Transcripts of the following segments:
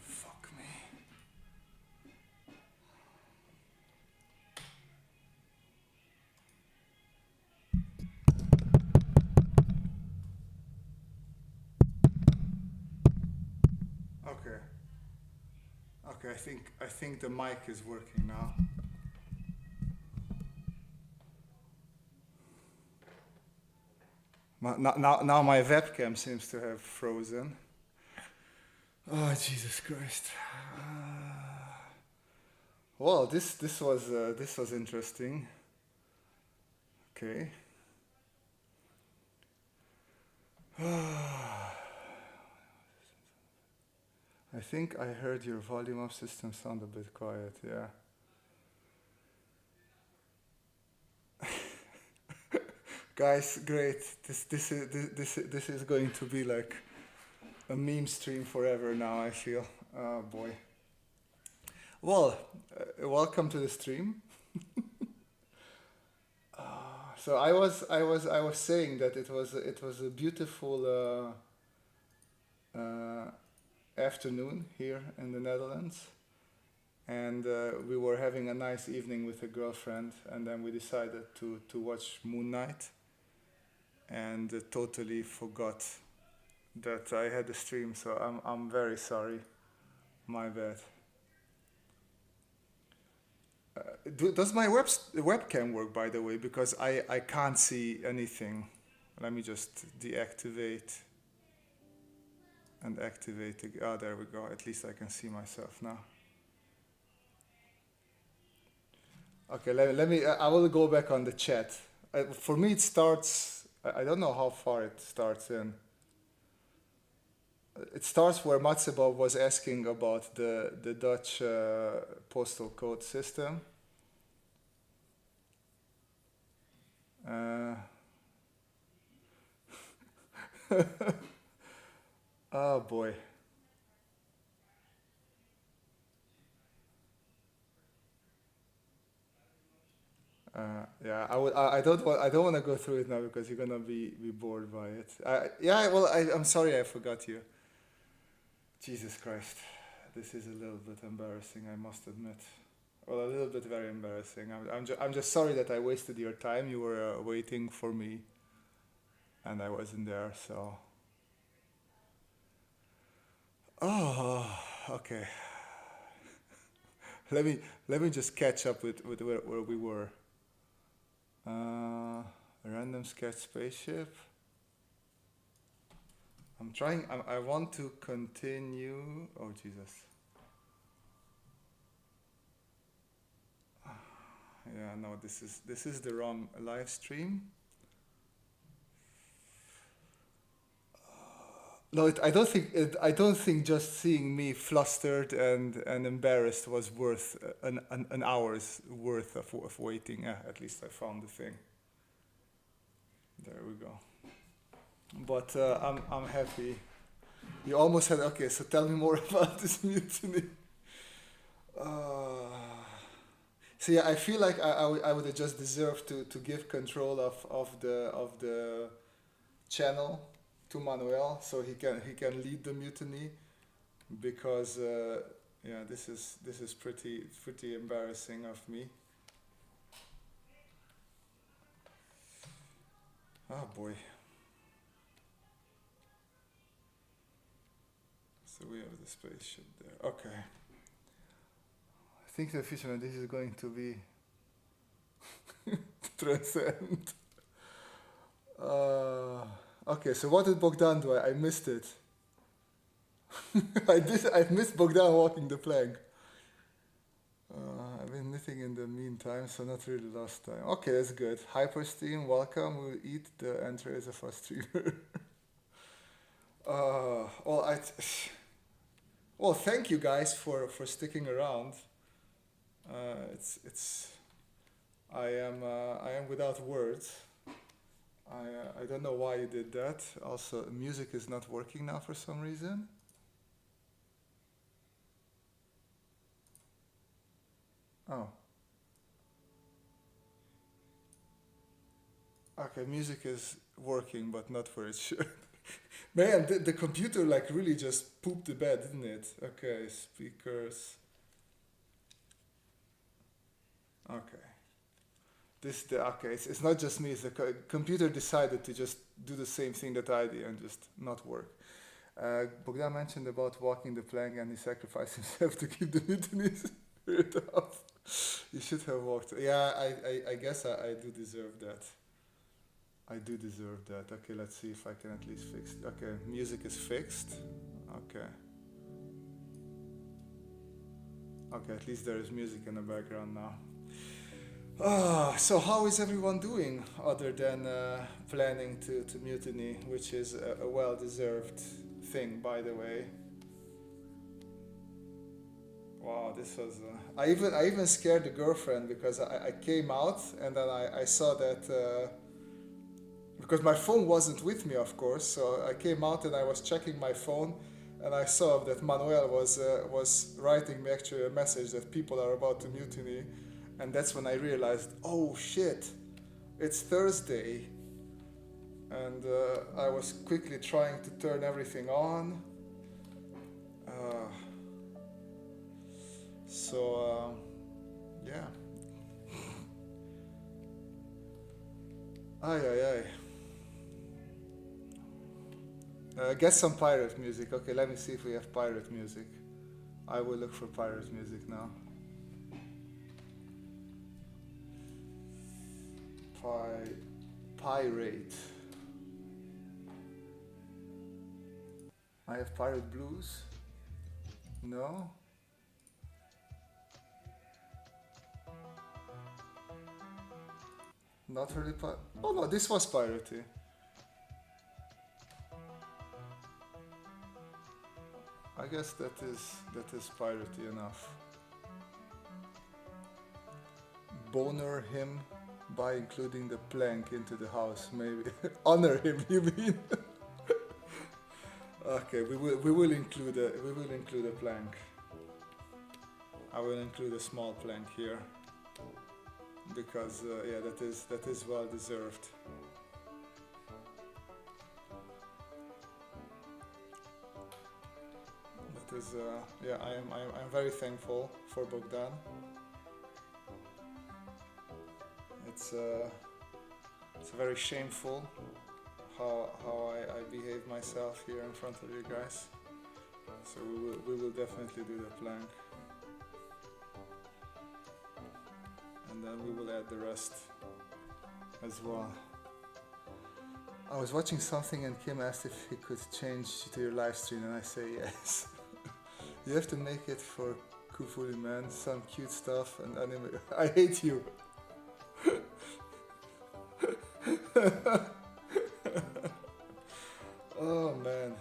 Fuck me. Okay. Okay, I think the mic is working now. Now my webcam seems to have frozen. Oh Jesus Christ! Well, this was interesting. Okay. I think I heard your volume of system sound a bit quiet. Yeah. Guys, great. This is going to be like a meme stream forever now, I feel. Oh boy. Well, welcome to the stream. So I was saying that it was a beautiful afternoon here in the Netherlands, and we were having a nice evening with a girlfriend, and then we decided to watch Moon Knight, and totally forgot that I had a stream. So I'm very sorry. My bad. Does my webcam work, by the way? Because I can't see anything. Let me just deactivate and activate again. Oh, there we go. At least I can see myself now. Okay, let me. I will go back on the chat. For me, it starts. I don't know how far it starts in. It starts where Matseba was asking about the Dutch postal code system. Oh boy. Yeah, I don't want to go through it now because you're gonna be bored by it. Yeah, well, I'm sorry I forgot you. Jesus Christ, this is a little bit embarrassing, I must admit. Well, a little bit very embarrassing. I'm just sorry that I wasted your time. You were waiting for me, and I wasn't there. So. Oh, okay. Let me just catch up with where we were. Random sketch spaceship. I'm trying. I want to continue. Oh Jesus. Yeah, no. This is the wrong live stream. No, I don't think just seeing me flustered and embarrassed was worth an hour's worth of waiting. At least I found the thing. There we go. But I'm happy. You almost had. Okay, so tell me more about this mutiny. So yeah, I feel like I would have just deserved to give control of the channel to Manuel, so he can lead the mutiny, because yeah, this is pretty embarrassing of me. Oh boy. So we have the spaceship there. Okay. I think the future this is going to be transcend. Okay, so what did Bogdan do? I missed it. I missed Bogdan walking the plank. I've been knitting in the meantime, so not really last time. Okay, that's good. Hypersteam, welcome. We'll eat the entrails of our streamer. Well, thank you guys for sticking around. I am without words. I don't know why you did that. Also, music is not working now for some reason. Oh, Okay, music is working, but not where it should. Man, the computer like really just pooped the bed, didn't it? Okay, speakers. Okay. Okay, it's not just me, it's the computer decided to just do the same thing that I did and just not work. Bogdan mentioned about walking the plank and he sacrificed himself to keep the mutiny spirit up. You should have walked. Yeah, I guess I do deserve that. I do deserve that. Okay, let's see if I can at least fix it. Okay, music is fixed. Okay. Okay, at least there is music in the background now. So how is everyone doing other than planning to mutiny, which is a well-deserved thing, by the way. Wow, this was... I even scared the girlfriend because I came out and then I saw that... because my phone wasn't with me, of course, so I came out and I was checking my phone and I saw that Manuel was writing me actually a message that people are about to mutiny. And that's when I realized, oh shit, it's Thursday. And I was quickly trying to turn everything on. Yeah. Ay, ay, ay. Get some pirate music. Okay, let me see if we have pirate music. I will look for pirate music now. Pirate. I have pirate blues. No. Not really pirate. Oh no, this was piratey. I guess that is piratey enough. Boner him by including the plank into the house, maybe. Honor him, you mean? Okay, we will include a plank. I will include a small plank here because yeah, that is well deserved. That is yeah, I'm very thankful for Bogdan. It's very shameful how I behave myself here in front of you guys. So we will definitely do the plank, and then we will add the rest as well. I was watching something and Kim asked if he could change to your live stream, and I say yes. You have to make it for Kufuli, man. Some cute stuff and anime. I hate you. Oh man.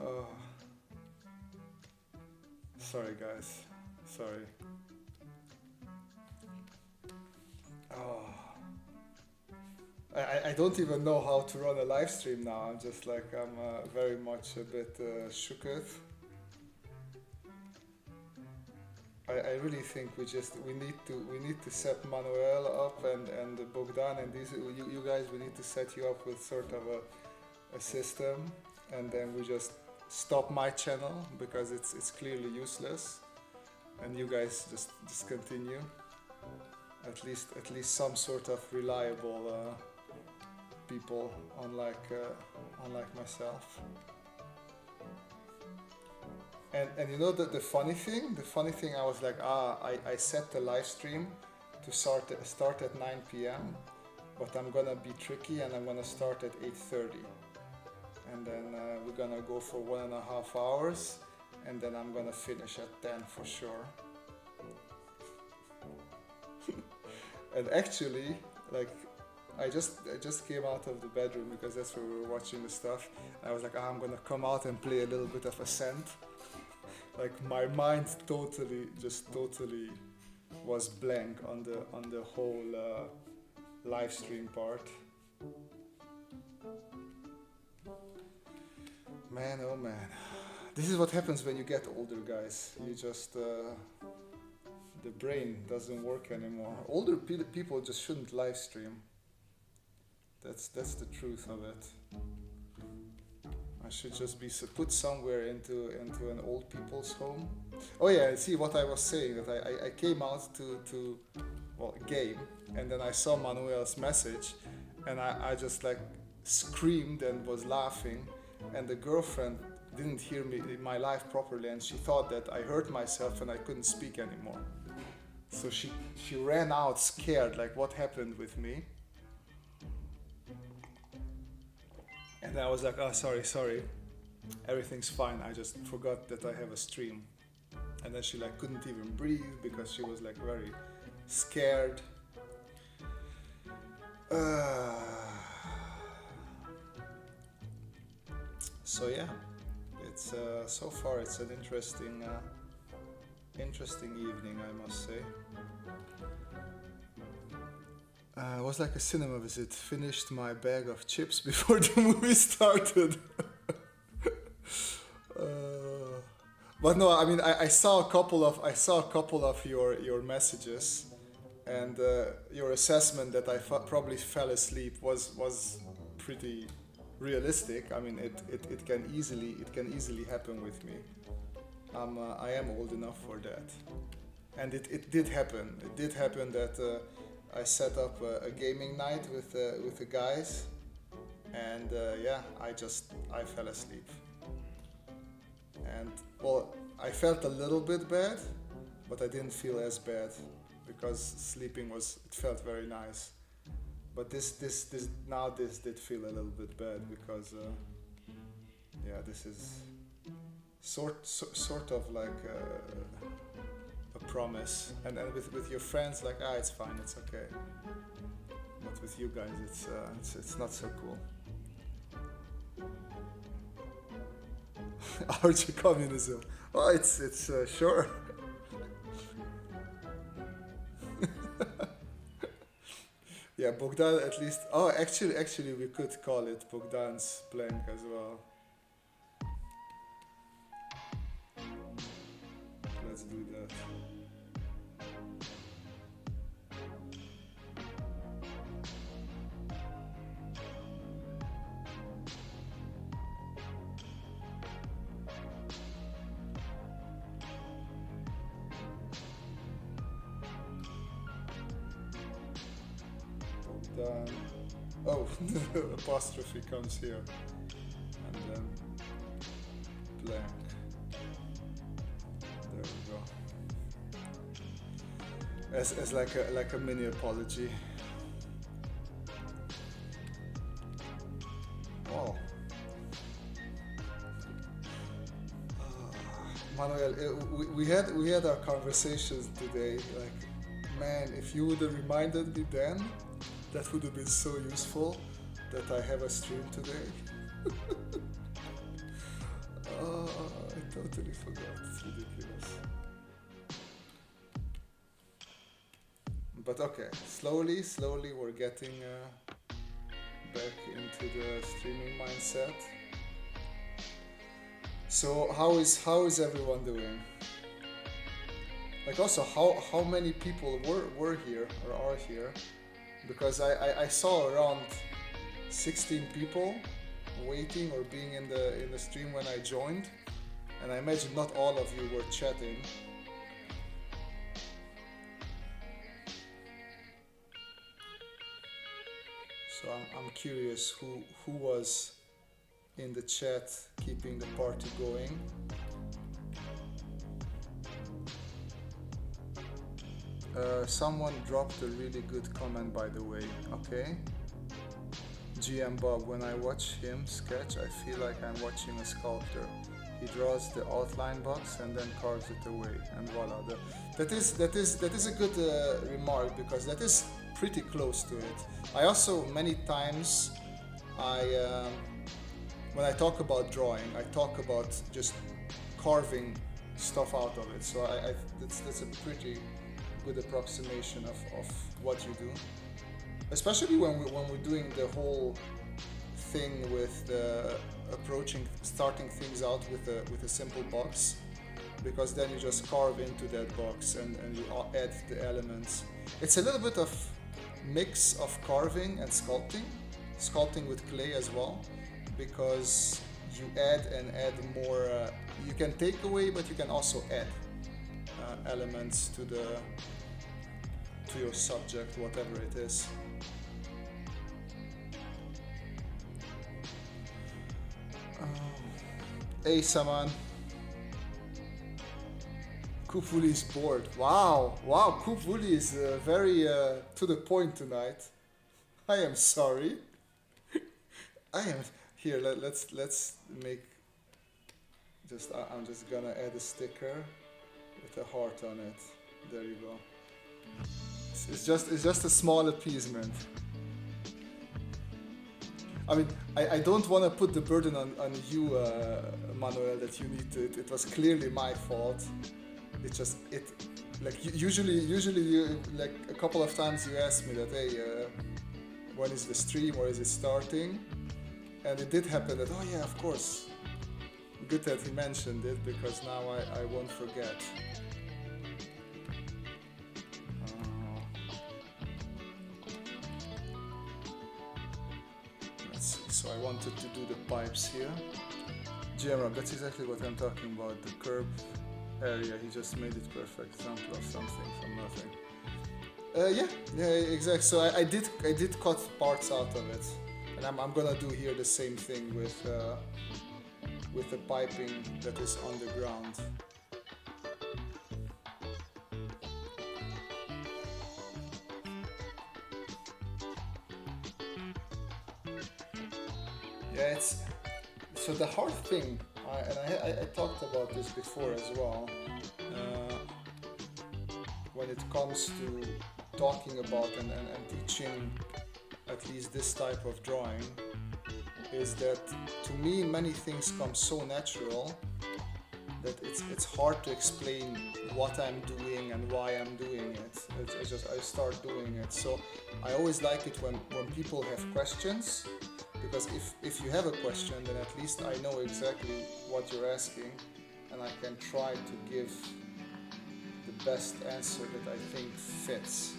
Oh. Sorry guys. Sorry. Oh. I don't even know how to run a live stream now. I'm just like, I'm very much a bit shooketh. I really think we need to set Manuel up and Bogdan and these you guys, we need to set you up with sort of a system, and then we just stop my channel because it's clearly useless, and you guys just continue. At least some sort of reliable people, unlike myself. And you know that the funny thing I was like, I set the live stream to start at 9 p.m. but I'm gonna be tricky and I'm gonna start at 8:30, and then we're gonna go for 1.5 hours, and then I'm gonna finish at 10 for sure. And actually, like, I just came out of the bedroom because that's where we were watching the stuff. And I was like, I'm gonna come out and play a little bit of Ascent. Like my mind totally was blank on the whole live stream part. Man, oh man, this is what happens when you get older, guys. You just the brain doesn't work anymore. Older people just shouldn't live stream. That's the truth of it. I should just be put somewhere into an old people's home. Oh yeah, see what I was saying, that I came out to game, and then I saw Manuel's message, and I just like screamed and was laughing, and the girlfriend didn't hear me in my life properly, and she thought that I hurt myself and I couldn't speak anymore. So she ran out scared, like what happened with me. And I was like, oh, sorry, everything's fine, I just forgot that I have a stream. And then she like couldn't even breathe because she was like very scared. So yeah, it's so far it's an interesting evening, I must say. It was like a cinema visit. Finished my bag of chips before the movie started. But no, I mean, I saw a couple of your messages, and your assessment that I probably fell asleep was pretty realistic. I mean, it can easily happen with me. I am old enough for that, and it did happen. It did happen that I set up a gaming night with the guys, and yeah, I fell asleep. And well, I felt a little bit bad, but I didn't feel as bad because sleeping it felt very nice. But this did feel a little bit bad because yeah, this is sort of like a promise, and with your friends, like, it's fine, it's okay. But with you guys, it's not so cool. Archie communism. Oh, it's sure. Yeah, Bogdan at least. Oh, actually, we could call it Bogdan's blank as well. Let's do that. Bogdan. Oh, apostrophe comes here, and then blank. There we go. As like a mini apology. Wow. Manuel, we had our conversations today. Like, man, if you would have reminded me then, that would have been so useful. That I have a stream today. Oh, I totally forgot. It's ridiculous. But okay, slowly we're getting back into the streaming mindset. So how is everyone doing? Like, also, how many people were here or are here? Because I saw around 16 people waiting or being in the stream when I joined, and I imagine not all of you were chatting. So I'm curious who was in the chat keeping the party going. Someone dropped a really good comment, by the way. Okay. GM Bob, when I watch him sketch, I feel like I'm watching a sculptor. He draws the outline box and then carves it away, and voila. That is a good remark, because that is pretty close to it. I also many times when I talk about drawing, I talk about just carving stuff out of it. So that's a pretty good approximation of what you do, especially when we're doing the whole thing with starting things out with a simple box, because then you just carve into that box and you add the elements. It's a little bit of mix of carving and sculpting with clay as well, because you add more. You can take away, but you can also add elements to your subject, whatever it is. Hey Saman. Kufuli is bored. Wow, Kufuli is very to the point tonight. I am sorry. I am here. Let's make. I'm just gonna add a sticker with a heart on it. There you go. It's just a small appeasement. I mean, I don't want to put the burden on you, Manuel, that you need to. It was clearly my fault. It's just like usually you, like a couple of times you ask me that, hey, when is the stream or is it starting? And it did happen that, oh yeah, of course. Good that he mentioned it, because now I won't forget. Let's see. So I wanted to do the pipes here. GMRob, that's exactly what I'm talking about. The curb area, he just made it perfect example of something from nothing. Yeah, exactly. So I did cut parts out of it, and I'm gonna do here the same thing with the piping that is on the ground. Yeah, it's so the hard thing. I talked about this before as well, when it comes to talking about and teaching at least this type of drawing, is that to me many things come so natural that it's hard to explain what I'm doing and why I'm doing it. It's just I start doing it. So I always like it when people have questions, because if you have a question, then at least I know exactly what you're asking, and I can try to give the best answer that I think fits.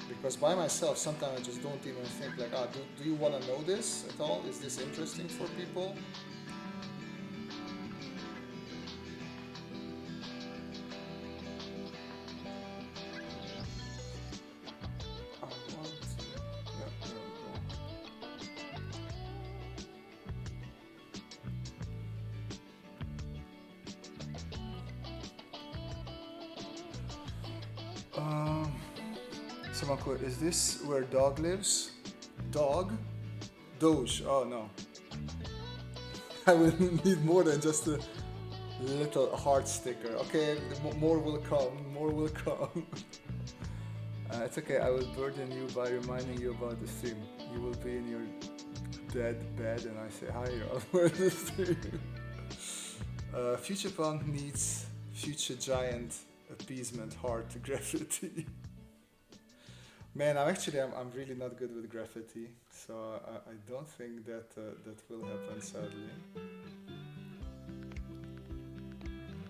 Because by myself, sometimes I just don't even think like, do you want to know this at all? Is this interesting for people? Is this where dog lives? Dog? Doge. Oh no. I will need more than just a little heart sticker. Okay, more will come. More will come. It's okay. I will burden you by reminding you about the stream. You will be in your dead bed and I say, hi, where's the stream? Future Punk needs future giant appeasement heart graffiti. Man, I'm really not good with graffiti, so I don't think that that will happen, sadly.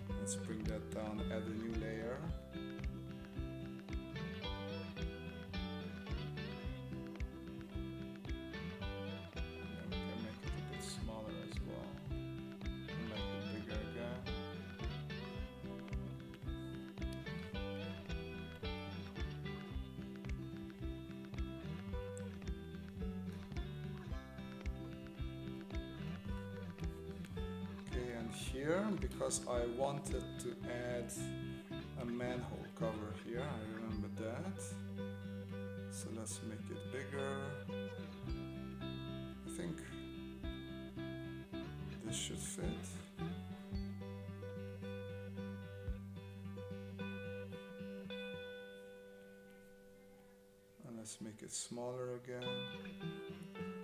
Let's bring that down, add a new layer. And we can make it a bit smaller as well. Make it bigger again. Here, because I wanted to add a manhole cover here, I remember that. So let's make it bigger. I think this should fit. And let's make it smaller again.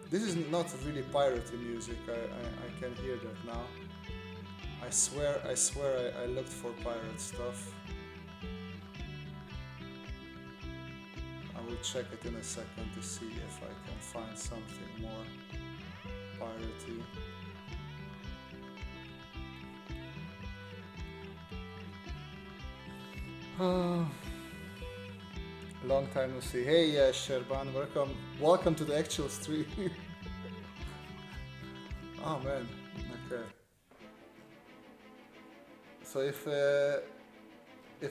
This is not really piratey music, I can hear that now. I swear I looked for pirate stuff. I will check it in a second to see if I can find something more piratey. Long time no see. Hey, Sherban, welcome to the actual stream. Oh man, okay. So if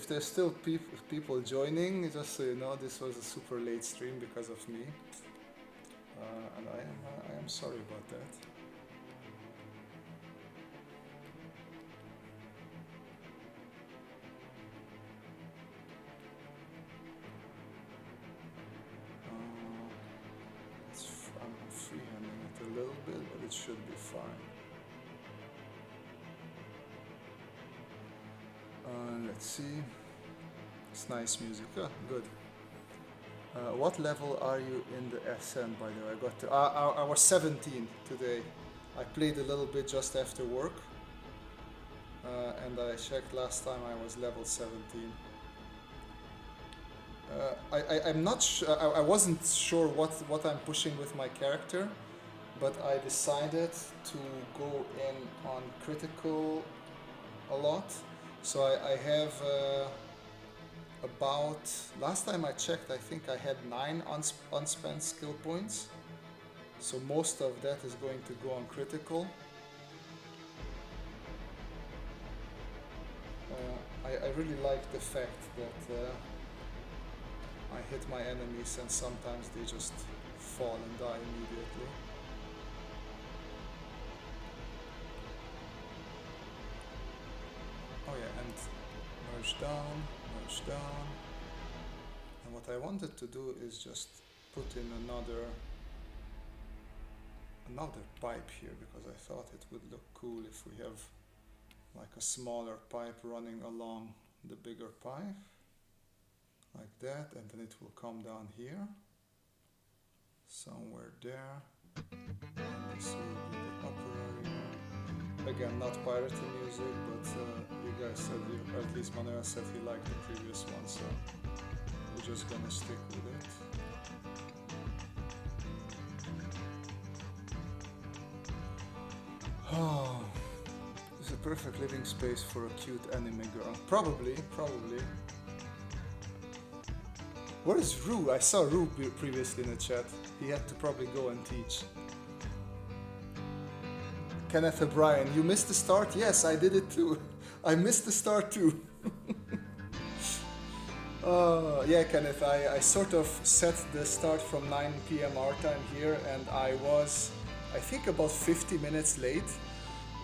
there's still people joining, just so you know, this was a super late stream because of me, and I am sorry about that. I'm freehanding it a little bit, but it should be fine. Let's see. It's nice music. Oh, good. What level are you in the Ascent, by the way? I got to, I was 17 today. I played a little bit just after work, and I checked last time I was level 17. I'm not sure. I wasn't sure what I'm pushing with my character, but I decided to go in on critical a lot. So I have about, last time I checked, I think I had 9 unspent skill points. So most of that is going to go on critical. I really like the fact that I hit my enemies and sometimes they just fall and die immediately. Oh yeah, and merge down. And what I wanted to do is just put in another pipe here, because I thought it would look cool if we have like a smaller pipe running along the bigger pipe. Like that, and then it will come down here, somewhere there, and this will be the upper area. Again, not piracy music, but you guys said, or at least Manuel said he liked the previous one, so we're just gonna stick with it. Oh, it's a perfect living space for a cute anime girl. Probably. Where is Rue? I saw Rue previously in the chat. He had to probably go and teach. Kenneth O'Brien, you missed the start? Yes, I did it too. I missed the start too. Yeah, Kenneth, I sort of set the start from 9 p.m. our time here, and I was, I think, about 50 minutes late.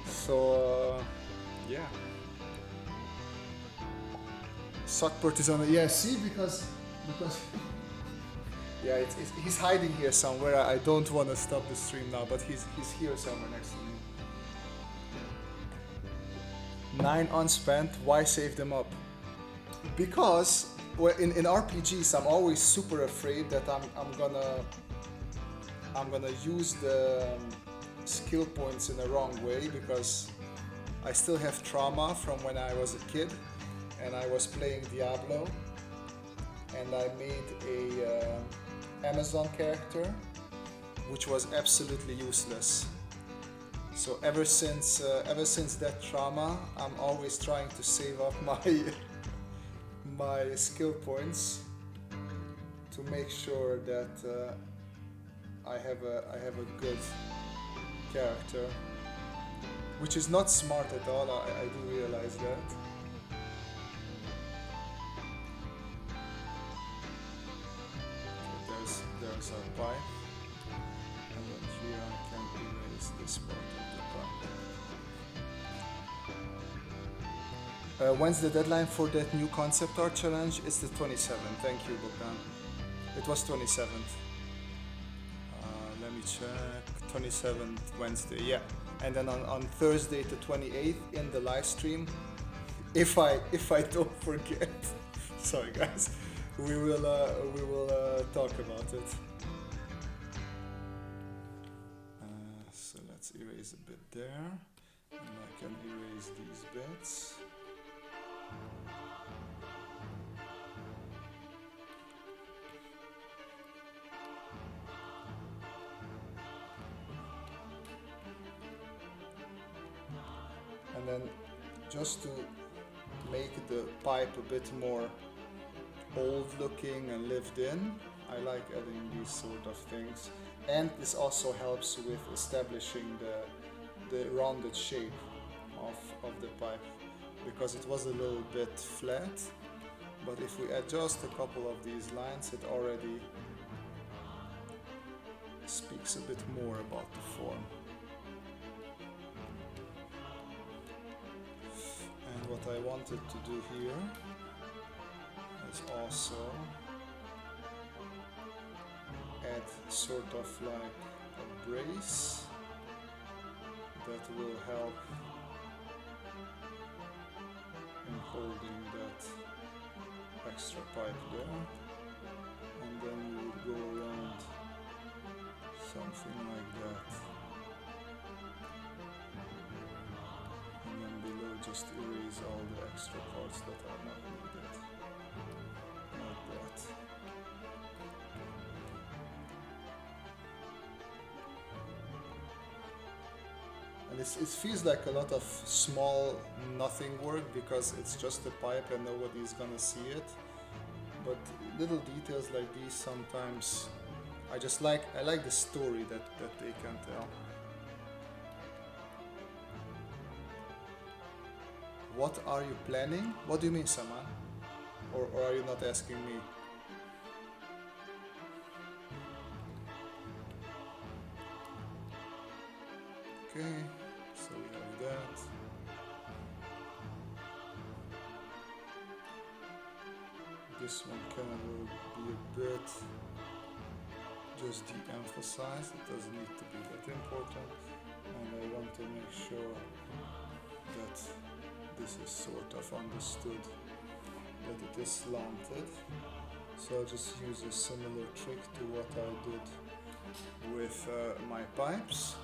So, yeah. Southport is on the, yeah, see, because yeah, he's hiding here somewhere. I don't want to stop the stream now, but he's here somewhere next to me. 9 unspent. Why save them up? Because well, in RPGs, I'm always super afraid that I'm gonna use the skill points in the wrong way, because I still have trauma from when I was a kid and I was playing Diablo. And I made a Amazon character, which was absolutely useless. So ever since that trauma, I'm always trying to save up my skill points to make sure that I have a good character, which is not smart at all. I do realize that. There's our pipe, and then here I can erase this part of the pipe. When's the deadline for that new concept art challenge? It's the 27th. Thank you, Bogdan. It was 27th. Let me check. 27th Wednesday, yeah. And then on Thursday the 28th in the live stream, if I don't forget. Sorry guys. We will talk about it. So let's erase a bit there, and I can erase these bits. And then just to make the pipe a bit more old looking and lived in. I like adding these sort of things, and this also helps with establishing the rounded shape of the pipe, because it was a little bit flat, but if we adjust a couple of these lines, it already speaks a bit more about the form. And what I wanted to do here is also add sort of like a brace that will help in holding that extra pipe there, and then we would go around something like that, and then below just erase all the extra parts that are not needed, like that. And it feels like a lot of small nothing work because it's just a pipe and nobody's gonna see it. But little details like these sometimes I like the story that they can tell. What are you planning? What do you mean, Saman? Or are you not asking me? Okay, so we have that. This one can be a bit just de-emphasized. It doesn't need to be that important, and I want to make sure that this is sort of understood, that it is slanted. So I'll just use a similar trick to what I did with my pipes.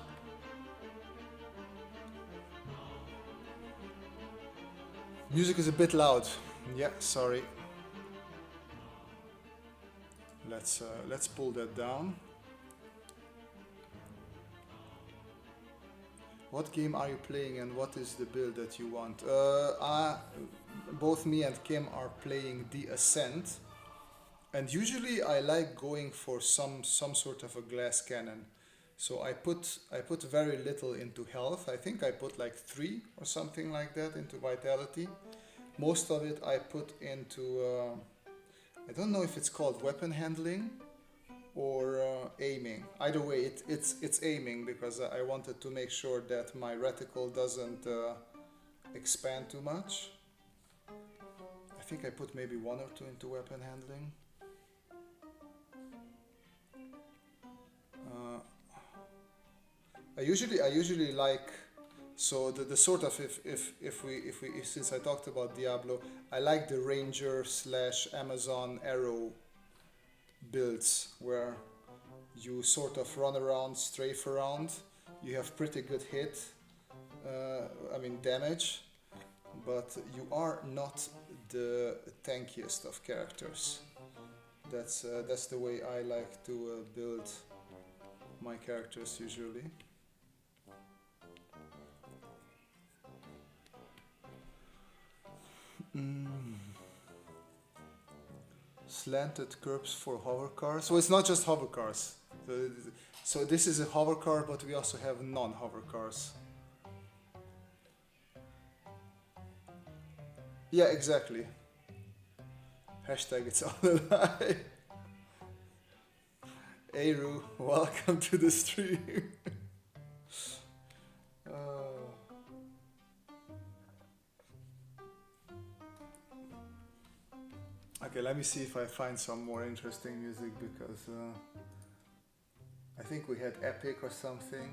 Music is a bit loud. Yeah, sorry. Let's pull that down. What game are you playing and what is the build that you want? Both me and Kim are playing The Ascent, and usually I like going for some sort of a glass cannon. So I put very little into health. I think I put like 3 or something like that into vitality. Most of it I put into I don't know if it's called weapon handling or aiming. Either way, it's aiming, because I wanted to make sure that my reticle doesn't expand too much. I think I put maybe 1 or 2 into weapon handling. I usually like, so the sort of if we since I talked about Diablo, I like the Ranger / Amazon Arrow builds where you sort of run around, strafe around. You have pretty good hit, I mean damage, but you are not the tankiest of characters. That's the way I like to build my characters usually. Slanted curbs for hover cars. So it's not just hover cars. So this is a hover car, but we also have non-hover cars. Yeah, exactly. Hashtag it's all a lie. Aru, welcome to the stream. Okay, let me see if I find some more interesting music, because I think we had Epic or something.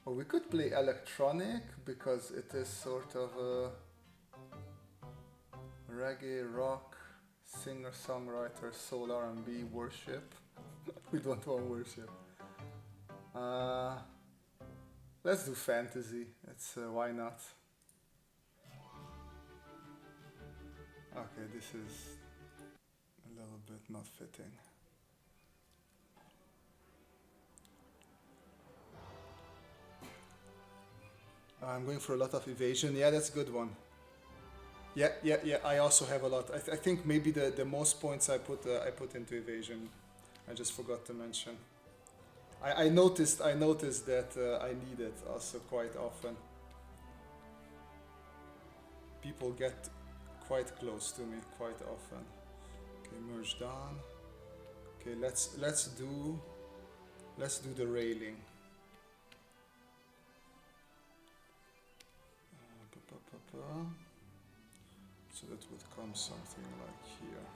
Or we could play electronic, because it is sort of a reggae, rock, singer-songwriter, soul R&B, worship. We don't want worship. Let's do fantasy. It's why not? Okay, this is a little bit not fitting. I'm going for a lot of evasion. Yeah, that's a good one. Yeah, yeah, yeah. I also have a lot. I think maybe the most points I put into evasion. I just forgot to mention. I noticed that I need it also quite often. People get quite close to me quite often. Okay, merge down. Okay, let's do the railing. So that would come something like here.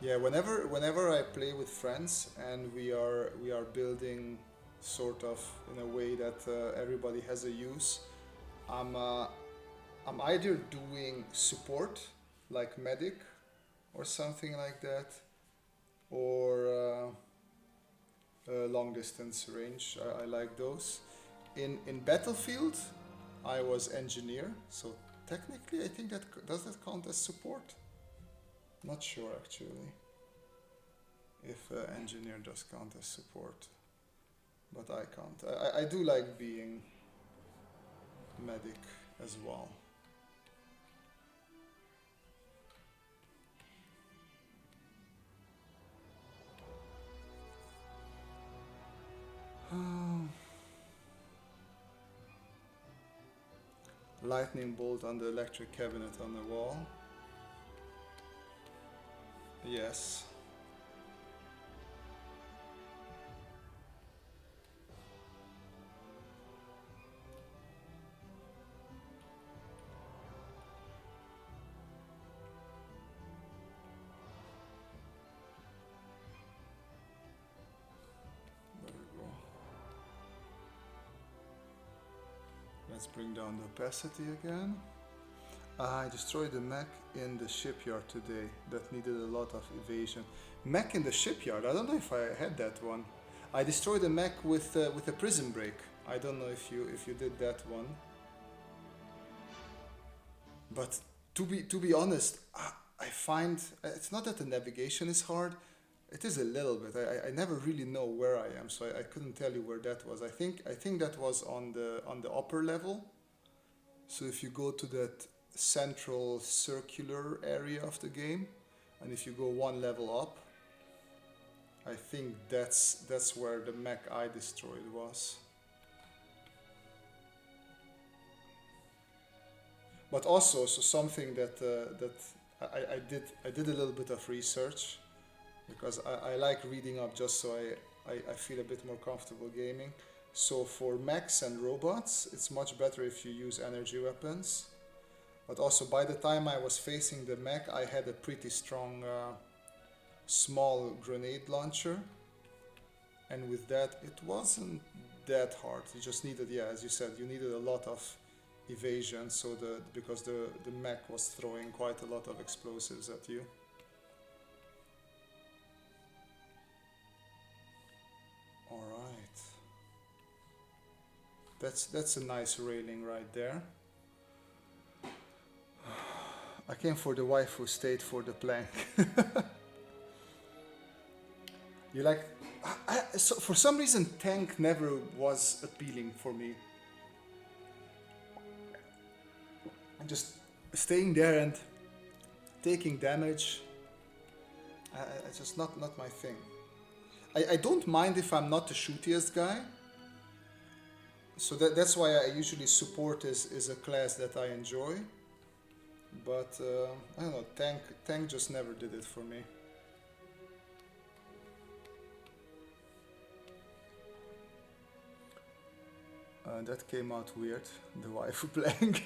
Yeah, whenever I play with friends and we are building sort of in a way that everybody has a use, I'm either doing support like medic or something like that, or long distance range. I like those. In Battlefield, I was engineer, so technically I think does that count as support? Not sure actually if engineer does count as support, but I can't. I do like being medic as well. Lightning bolt on the electric cabinet on the wall. Yes. There we go. Let's bring down the opacity again. I destroyed the mech in the shipyard today that needed a lot of evasion. Mech in the shipyard? I don't know if I had that one. I destroyed a mech with a prison break. I don't know if you did that one. But to be honest, I find it's not that the navigation is hard. It is a little bit. I never really know where I am, so I couldn't tell you where that was. I think that was on the upper level. So if you go to that central circular area of the game, and if you go one level up, I think that's where the mech I destroyed was. But also, so something that I did a little bit of research, because I like reading up just so I feel a bit more comfortable gaming. So for mechs and robots, it's much better if you use energy weapons. But also by the time I was facing the mech, I had a pretty strong small grenade launcher. And with that, it wasn't that hard. You just needed, yeah, as you said, you needed a lot of evasion, so because the mech was throwing quite a lot of explosives at you. All right. That's a nice railing right there. I came for the wife who stayed for the plank. You like... so for some reason tank never was appealing for me. I'm just staying there and taking damage. It's just not my thing. I don't mind if I'm not the shootiest guy. So that's why I usually support is a class that I enjoy. But I don't know, tank just never did it for me. That came out weird, the waifu playing.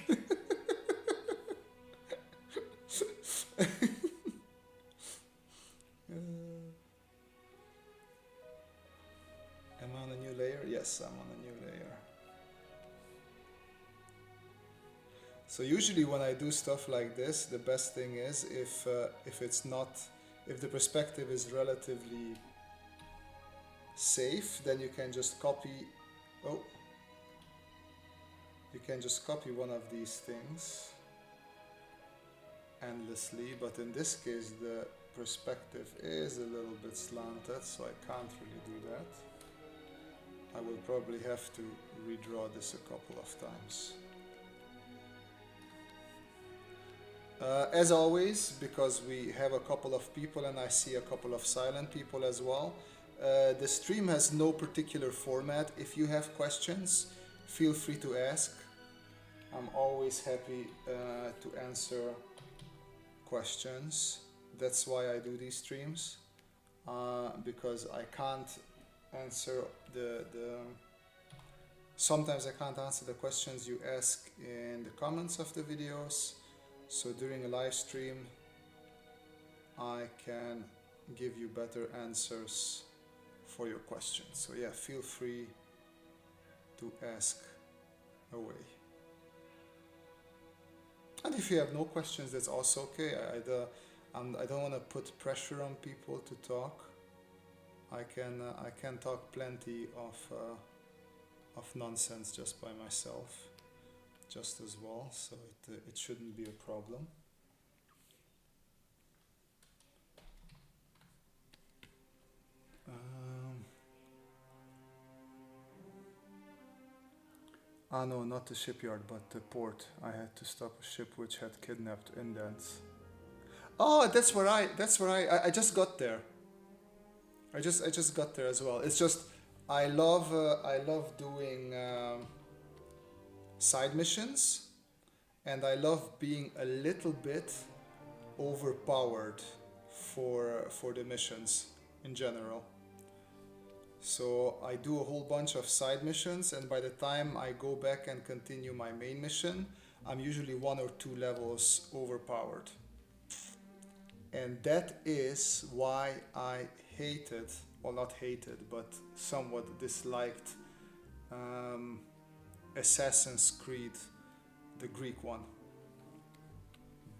Am I on a new layer? Yes, I'm on a new layer. So usually when I do stuff like this, the best thing is if the perspective is relatively safe, then you can just copy. Oh. You can just copy one of these things endlessly, but in this case the perspective is a little bit slanted, so I can't really do that. I will probably have to redraw this a couple of times. As always, because we have a couple of people and I see a couple of silent people as well, the stream has no particular format. If you have questions, feel free to ask. I'm always happy to answer questions. That's why I do these streams, because I can't answer sometimes I can't answer the questions you ask in the comments of the videos. So during a live stream, I can give you better answers for your questions. So yeah, feel free to ask away. And if you have no questions, that's also okay. I don't want to put pressure on people to talk. I can talk plenty of nonsense just by myself, just as well. So it shouldn't be a problem. No, not the shipyard, but the port. I had to stop a ship which had kidnapped Indians. Oh, that's where I just got there. I just got there as well. It's just I love doing side missions, and I love being a little bit overpowered for the missions in general. So I do a whole bunch of side missions, and by the time I go back and continue my main mission, I'm usually 1 or 2 levels overpowered. And that is why I hated, well, not hated, but somewhat disliked Assassin's Creed, the Greek one.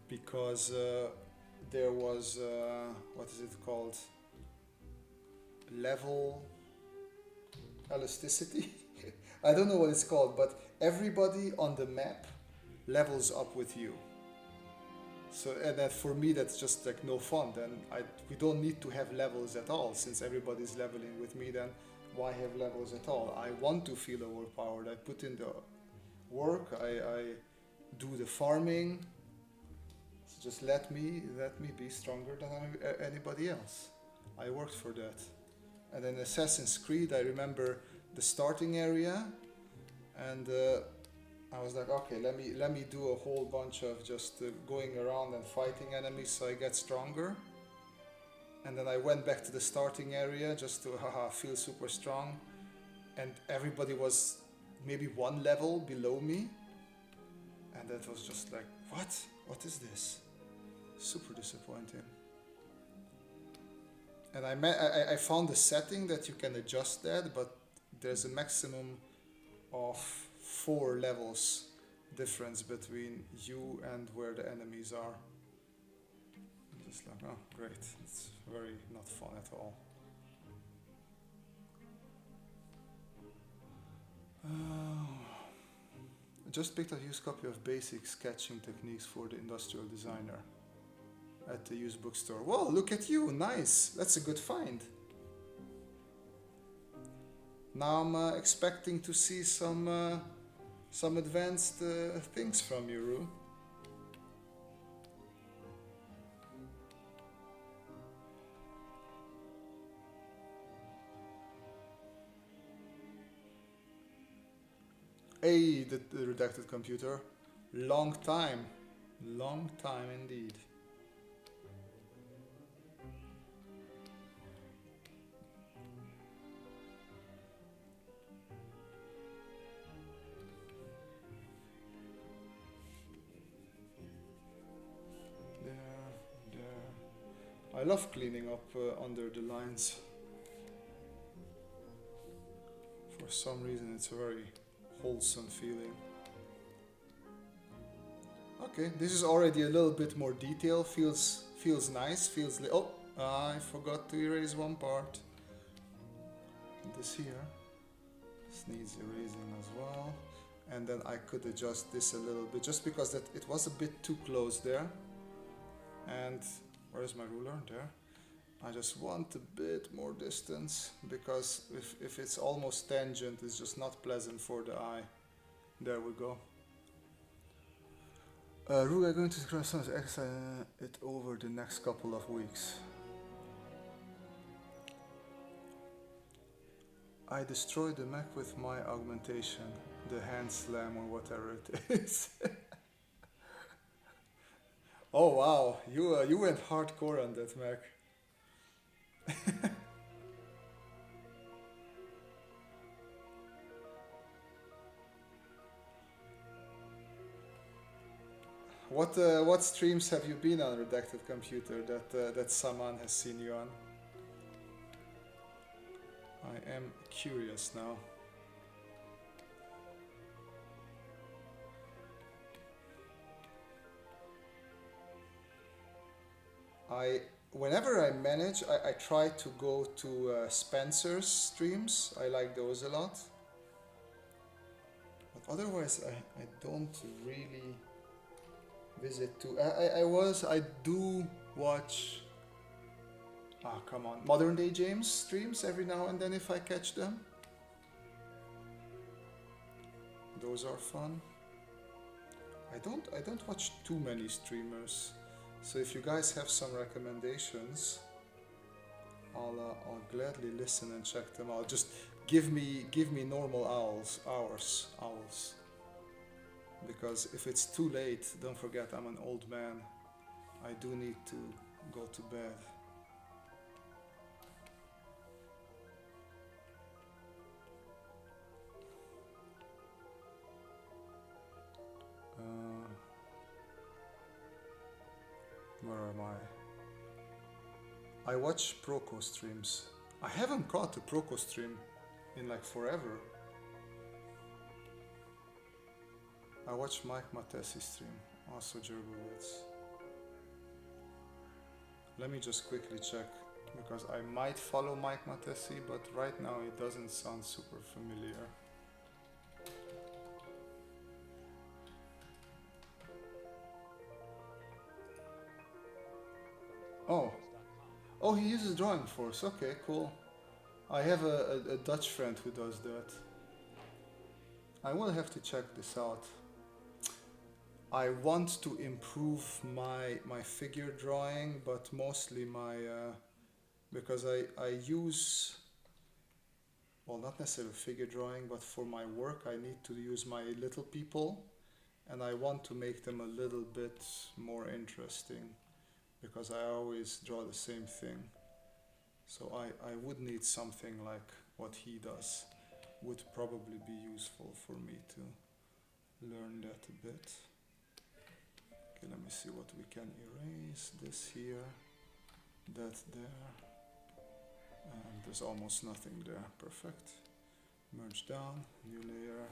Because there was, what is it called? Level elasticity? I don't know what it's called, but everybody on the map levels up with you. So, and that for me, that's just like no fun. Then we don't need to have levels at all. Since everybody's leveling with me, then why have levels at all? I want to feel overpowered. I put in the work. I do the farming. So just let me be stronger than anybody else. I worked for that. And then Assassin's Creed, I remember the starting area, and I was like, okay, let me do a whole bunch of just going around and fighting enemies so I get stronger. And then I went back to the starting area just to feel super strong, and everybody was maybe 1 level below me, and that was just like, what is this? Super disappointing. And I found a setting that you can adjust that, but there's a maximum of 4 levels difference between you and where the enemies are. I'm just like, oh great, it's very not fun at all. I just picked a used copy of Basic Sketching Techniques for the Industrial Designer at the used bookstore. Whoa, look at you, nice, that's a good find. Now I'm expecting to see some advanced things from you, Rue. Hey, the redacted computer. Long time indeed. I love cleaning up under the lines. For some reason it's a very wholesome feeling. Okay, this is already a little bit more detail. Feels nice. Oh, I forgot to erase one part. This here. This needs erasing as well. and then I could adjust this a little bit, just because that it was a bit too close there. And where's my ruler? There. I just want a bit more distance, because if it's almost tangent, it's just not pleasant for the eye. There we go. Ruga going to exercise it over the next couple of weeks. I destroyed the Mac with my augmentation, the hand slam or whatever it is. Oh wow, you went hardcore on that Mac. What streams have you been on, Redacted Computer, that someone has seen you on? I am curious now. Whenever I manage, I try to go to Spencer's streams. I like those a lot. But otherwise, I don't really visit too. I do watch. Ah, come on, Modern Day James streams every now and then if I catch them. Those are fun. I don't watch too many streamers. So if you guys have some recommendations, I'll gladly listen and check them out. Just give me normal hours, because if it's too late, don't forget I'm an old man. I do need to go to bed. Where am I? I watch Proco streams. I haven't caught a Proco stream in like forever. I watch Mike Matesi stream, also Gerbowitz. Let me just quickly check, because I might follow Mike Matesi, but right now it doesn't sound super familiar. Oh, he uses Drawing Force. Okay, cool. I have a Dutch friend who does that. I will have to check this out. I want to improve my figure drawing, but mostly my because I use, well, not necessarily figure drawing, but for my work I need to use my little people, and I want to make them a little bit more interesting, because I always draw the same thing. So I would need something like what he does. Would probably be useful for me to learn that a bit. Okay, let me see what we can erase. This here, that there, and there's almost nothing there. Perfect. Merge down, new layer.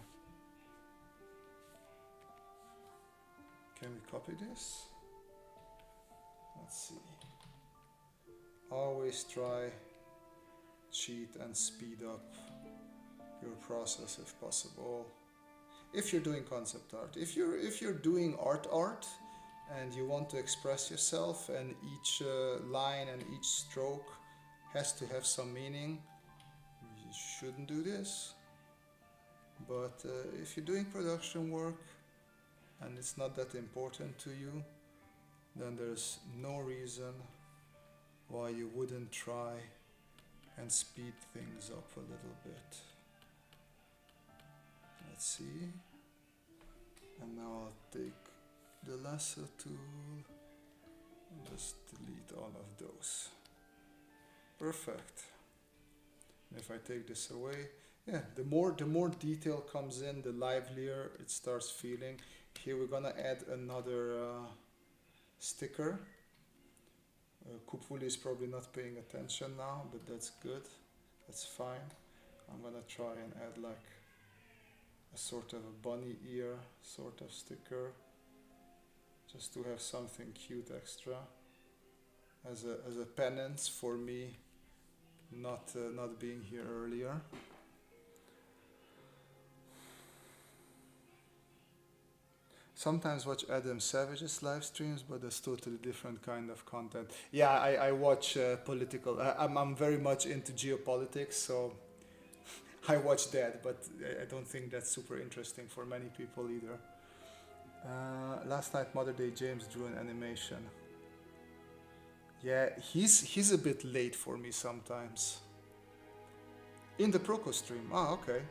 Can we copy this? Let's see. Always try, cheat and speed up your process if possible. If you're doing concept art, if you're doing art and you want to express yourself, and each line and each stroke has to have some meaning, you shouldn't do this. But if you're doing production work and it's not that important to you, then there's no reason why you wouldn't try and speed things up a little bit. Let's see. And now I'll take the lasso tool and just delete all of those. Perfect. And if I take this away, yeah, the more detail comes in, the livelier it starts feeling. Here we're gonna add another sticker. Kupuli is probably not paying attention now, but that's good. That's fine. I'm gonna try and add like a sort of a bunny ear sort of sticker, just to have something cute extra as a penance for me not being here earlier. Sometimes watch Adam Savage's live streams, but that's totally different kind of content. Yeah, I watch political. I'm very much into geopolitics, so I watch that, but I don't think that's super interesting for many people either. Last night, Mother Day James drew an animation. Yeah, he's a bit late for me sometimes. In the Proco stream. Ah, okay.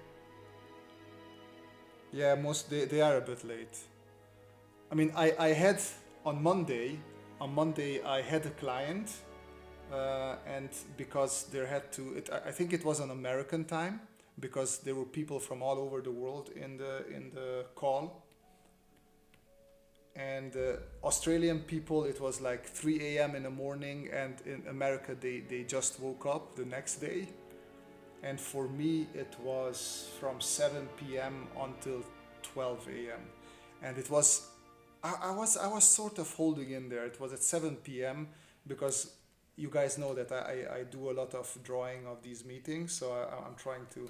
Yeah, they are a bit late. I mean, I had on Monday I had a client, and because there had to, I think it was on American time, because there were people from all over the world in the call. And Australian people, it was like 3 a.m. in the morning, and in America they just woke up the next day. And for me it was from 7 p.m. until 12 a.m. And it was I was sort of holding in there. It was at 7 p.m. because you guys know that I do a lot of drawing of these meetings, so I'm trying to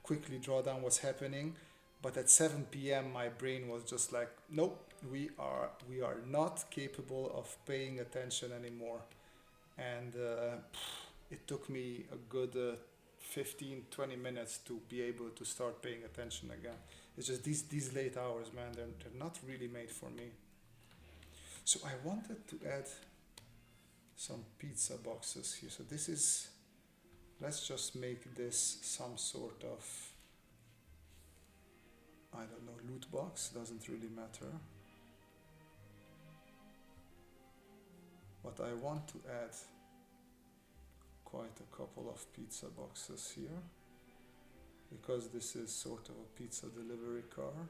quickly draw down what's happening. But at 7 p.m. my brain was just like, nope, we are not capable of paying attention anymore. And it took me a good 15-20 minutes to be able to start paying attention again. It's just these late hours, man, they're not really made for me. So I wanted to add some pizza boxes here. So this is, let's just make this some sort of, I don't know, loot box, doesn't really matter. But I want to add quite a couple of pizza boxes here, because this is sort of a pizza delivery car.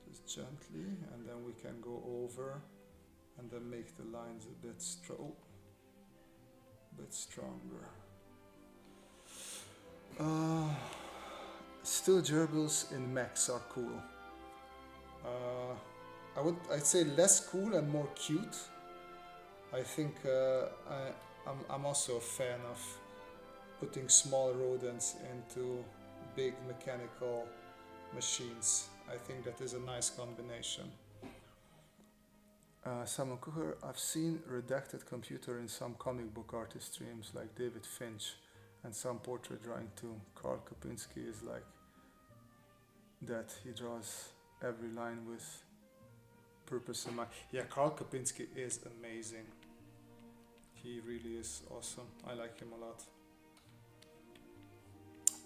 Just gently, and then we can go over and then make the lines a bit stronger. Still gerbils in mechs are cool. I'd say less cool and more cute. I think I'm also a fan of putting small rodents into big mechanical machines. I think that is a nice combination. Simon Cooker, I've seen redacted computer in some comic book artist streams like David Finch and some portrait drawing too. Karl Kopinski is like that. He draws every line with purpose in mind. Yeah, Karl Kopinski is amazing. He really is awesome. I like him a lot.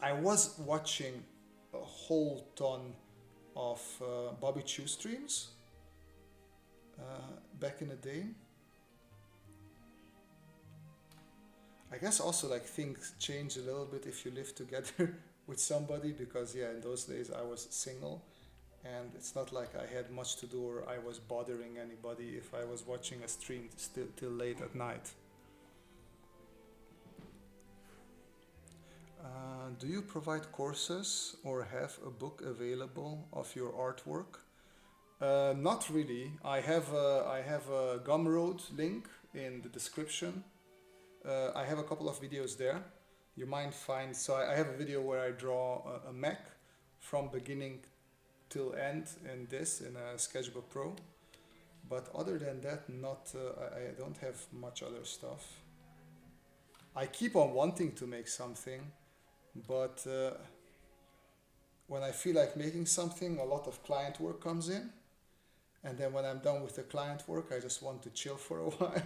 I was watching a whole ton of Bobby Chu streams back in the day. I guess also like things change a little bit if you live together with somebody, because yeah, in those days I was single and it's not like I had much to do or I was bothering anybody if I was watching a stream still till late at night. Do you provide courses or have a book available of your artwork? Not really. I have a Gumroad link in the description. I have a couple of videos there. You might find, so I have a video where I draw a mech from beginning till end in a Sketchbook Pro. But other than that, I don't have much other stuff. I keep on wanting to make something, but when I feel like making something, a lot of client work comes in. And then when I'm done with the client work, I just want to chill for a while.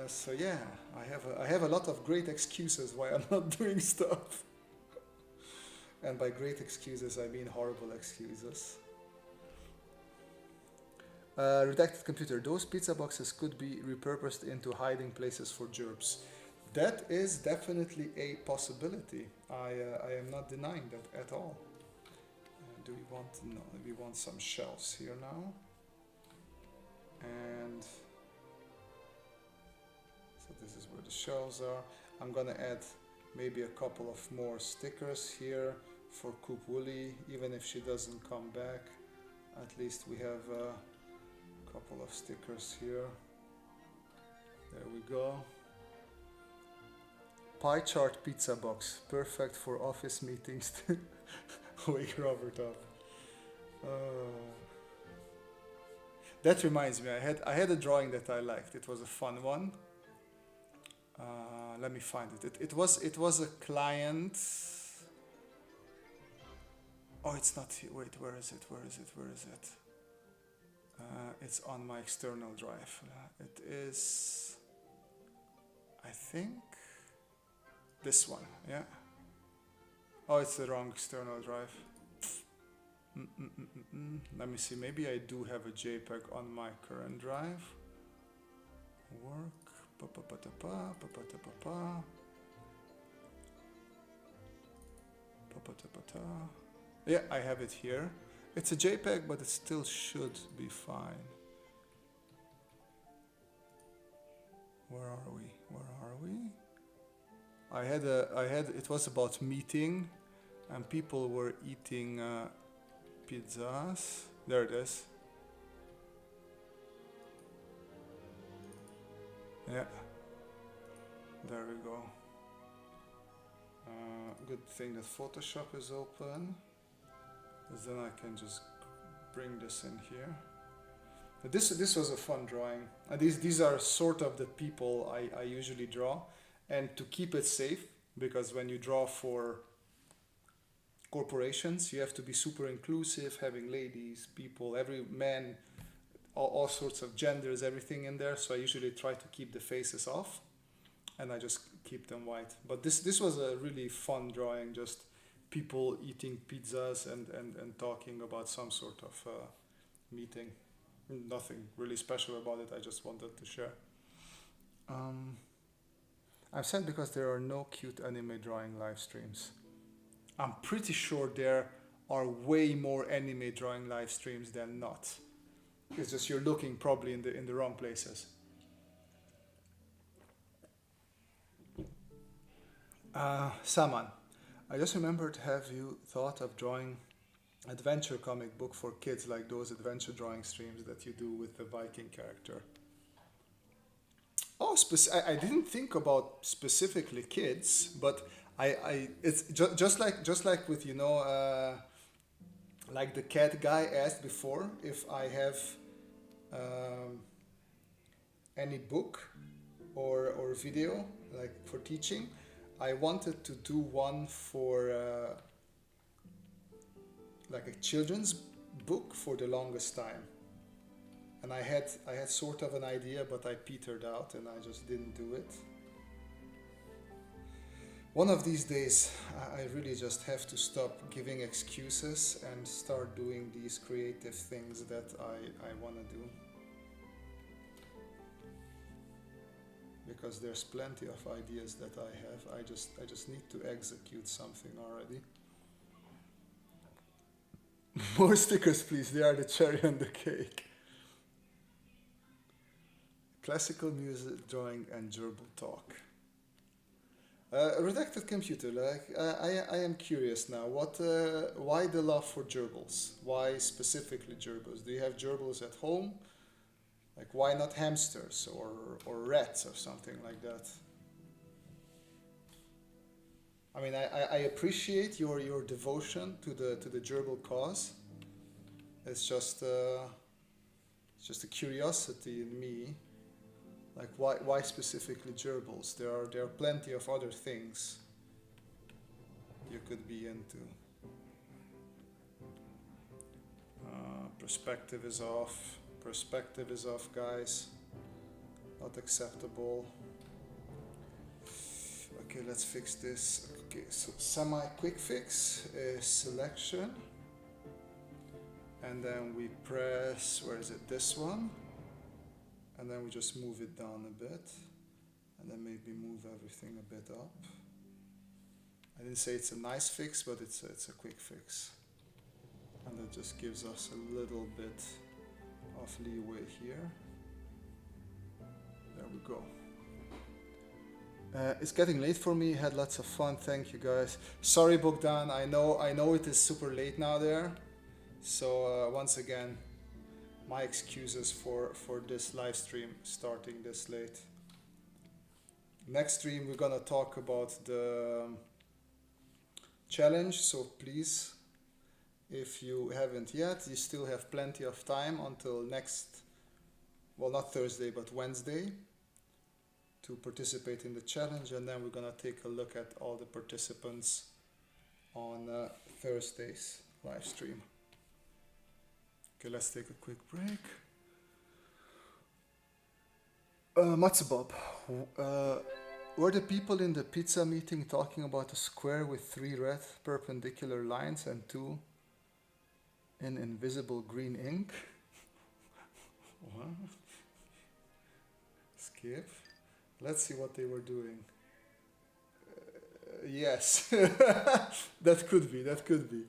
So yeah, I have a lot of great excuses why I'm not doing stuff. And by great excuses, I mean horrible excuses. Redacted computer. Those pizza boxes could be repurposed into hiding places for gerbs. That is definitely a possibility. I am not denying that at all. Do we want, no, we want some shelves here now. And so this is where the shelves are. I'm gonna add maybe a couple of more stickers here for Coop Woolly, even if she doesn't come back. At least we have a couple of stickers here. There we go. Pie chart pizza box, perfect for office meetings. Wake Robert up. That reminds me, I had a drawing that I liked. It was a fun one. Let me find it. It was a client. Oh, it's not here. Wait, where is it? Where is it? Where is it? It's on my external drive. It is, I think, this one. Yeah. Oh, it's the wrong external drive. Let me see. Maybe I do have a JPEG on my current drive. Work. Yeah, I have it here. It's a JPEG, but it still should be fine. Where are we? Where are we? It was about meeting, and people were eating pizzas. There it is. Yeah. There we go. Good thing that Photoshop is open, because then I can just bring this in here. But this was a fun drawing. These are sort of the people I usually draw, and to keep it safe, because when you draw for corporations, you have to be super inclusive, having ladies, people, every man, all sorts of genders, everything in there. So I usually try to keep the faces off, and I just keep them white. But this was a really fun drawing, just people eating pizzas and talking about some sort of meeting. Nothing really special about it, I just wanted to share. I'm sad because there are no cute anime drawing live streams. I'm pretty sure there are way more anime drawing live streams than not. It's just you're looking probably in the wrong places. Saman, I just remembered, have you thought of drawing adventure comic book for kids, like those adventure drawing streams that you do with the Viking character? Oh, I didn't think about specifically kids, but it's just like with, you know, like the cat guy asked before if I have any book or video like for teaching. I wanted to do one for like a children's book for the longest time, and I had sort of an idea, but I petered out and I just didn't do it. One of these days I really just have to stop giving excuses and start doing these creative things that I want to do, because there's plenty of ideas that I have. I just need to execute something already. More stickers, please. They are the cherry on the cake. Classical music, drawing, and gerbil talk. Redacted computer. Like I am curious now. Why the love for gerbils? Why specifically gerbils? Do you have gerbils at home? Like, why not hamsters or rats or something like that? I mean, I appreciate your devotion to the gerbil cause. It's just a curiosity in me. Like, why specifically gerbils? There are plenty of other things you could be into. Perspective is off. Perspective is off, guys. Not acceptable. Okay, let's fix this. Okay, so semi-quick fix is selection. And then we press, where is it? This one. And then we just move it down a bit. And then maybe move everything a bit up. I didn't say it's a nice fix, but it's a quick fix. And that just gives us a little bit of leeway here. There we go. It's getting late for me. Had lots of fun. Thank you, guys. Sorry, Bogdan. I know it is super late now there. So once again, my excuses for this live stream starting this late. Next stream we're gonna talk about the challenge. So please If you haven't yet, you still have plenty of time until next, well, not Thursday, but Wednesday, to participate in the challenge, and then we're gonna take a look at all the participants on Thursday's live stream. Okay, let's take a quick break. Matsubob, were the people in the pizza meeting talking about a square with 3 red perpendicular lines and 2 in invisible green ink? What? Skip. Let's see what they were doing. Yes, that could be, that could be.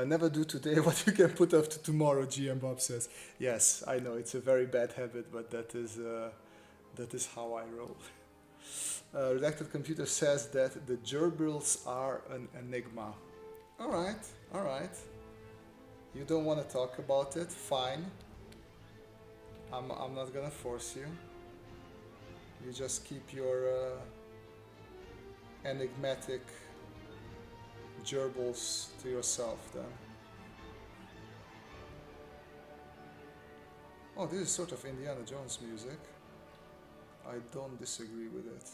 Never do today what you can put off to tomorrow, GM Bob says. Yes, I know, it's a very bad habit, but that is how I roll. Redacted Computer says that the gerbils are an enigma. Alright, alright. You don't want to talk about it, fine. I'm not gonna force you. You just keep your enigmatic gerbils to yourself then. Oh, this is sort of Indiana Jones music. I don't disagree with it.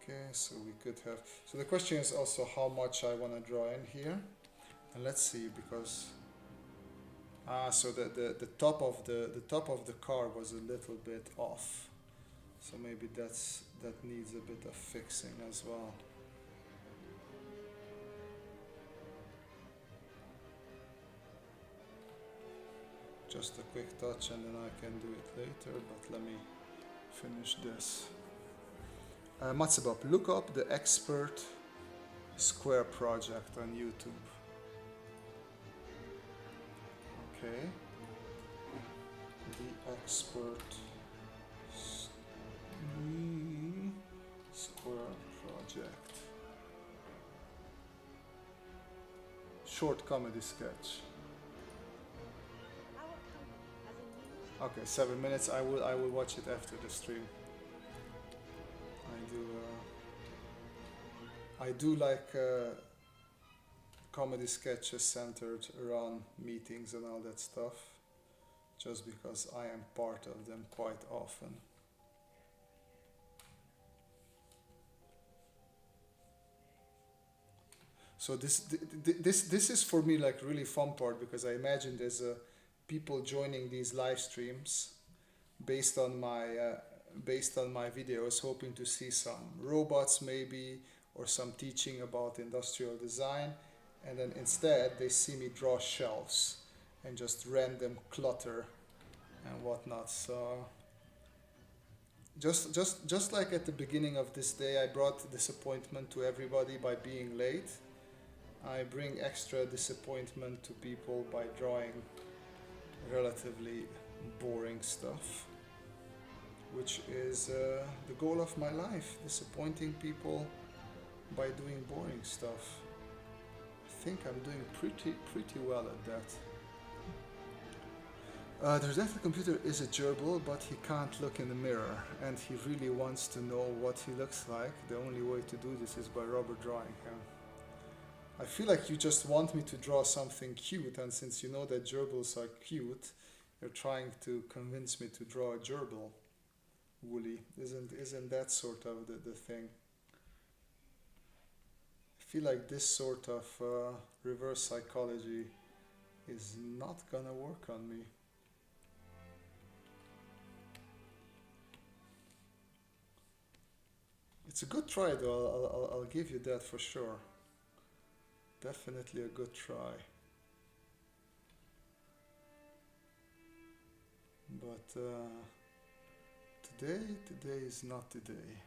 Okay, so we could have... So the question is also how much I want to draw in here. And let's see, because... so the top of the car was a little bit off. So maybe that needs a bit of fixing as well. Just a quick touch and then I can do it later, but let me finish this. Matsubob, look up the Expert Square project on YouTube. Okay. The Expert Square project. Short comedy sketch. Okay, 7 minutes. I will watch it after the stream. I do like comedy sketches centered around meetings and all that stuff, just because I am part of them quite often. So this is for me like really fun part, because I imagine there's people joining these live streams based on my videos, hoping to see some robots maybe, or some teaching about industrial design, and then instead they see me draw shelves and just random clutter and whatnot. So just like at the beginning of this day I brought disappointment to everybody by being late, I bring extra disappointment to people by drawing relatively boring stuff, which is the goal of my life, disappointing people by doing boring stuff. I think I'm doing pretty well at that. The redacted computer is a gerbil, but he can't look in the mirror, and he really wants to know what he looks like. The only way to do this is by rubber drawing him. I feel like you just want me to draw something cute, and since you know that gerbils are cute, you're trying to convince me to draw a gerbil. Woolly, isn't that sort of the thing? I feel like this sort of reverse psychology is not gonna work on me. It's a good try though, I'll give you that for sure. Definitely a good try. But today is not the day.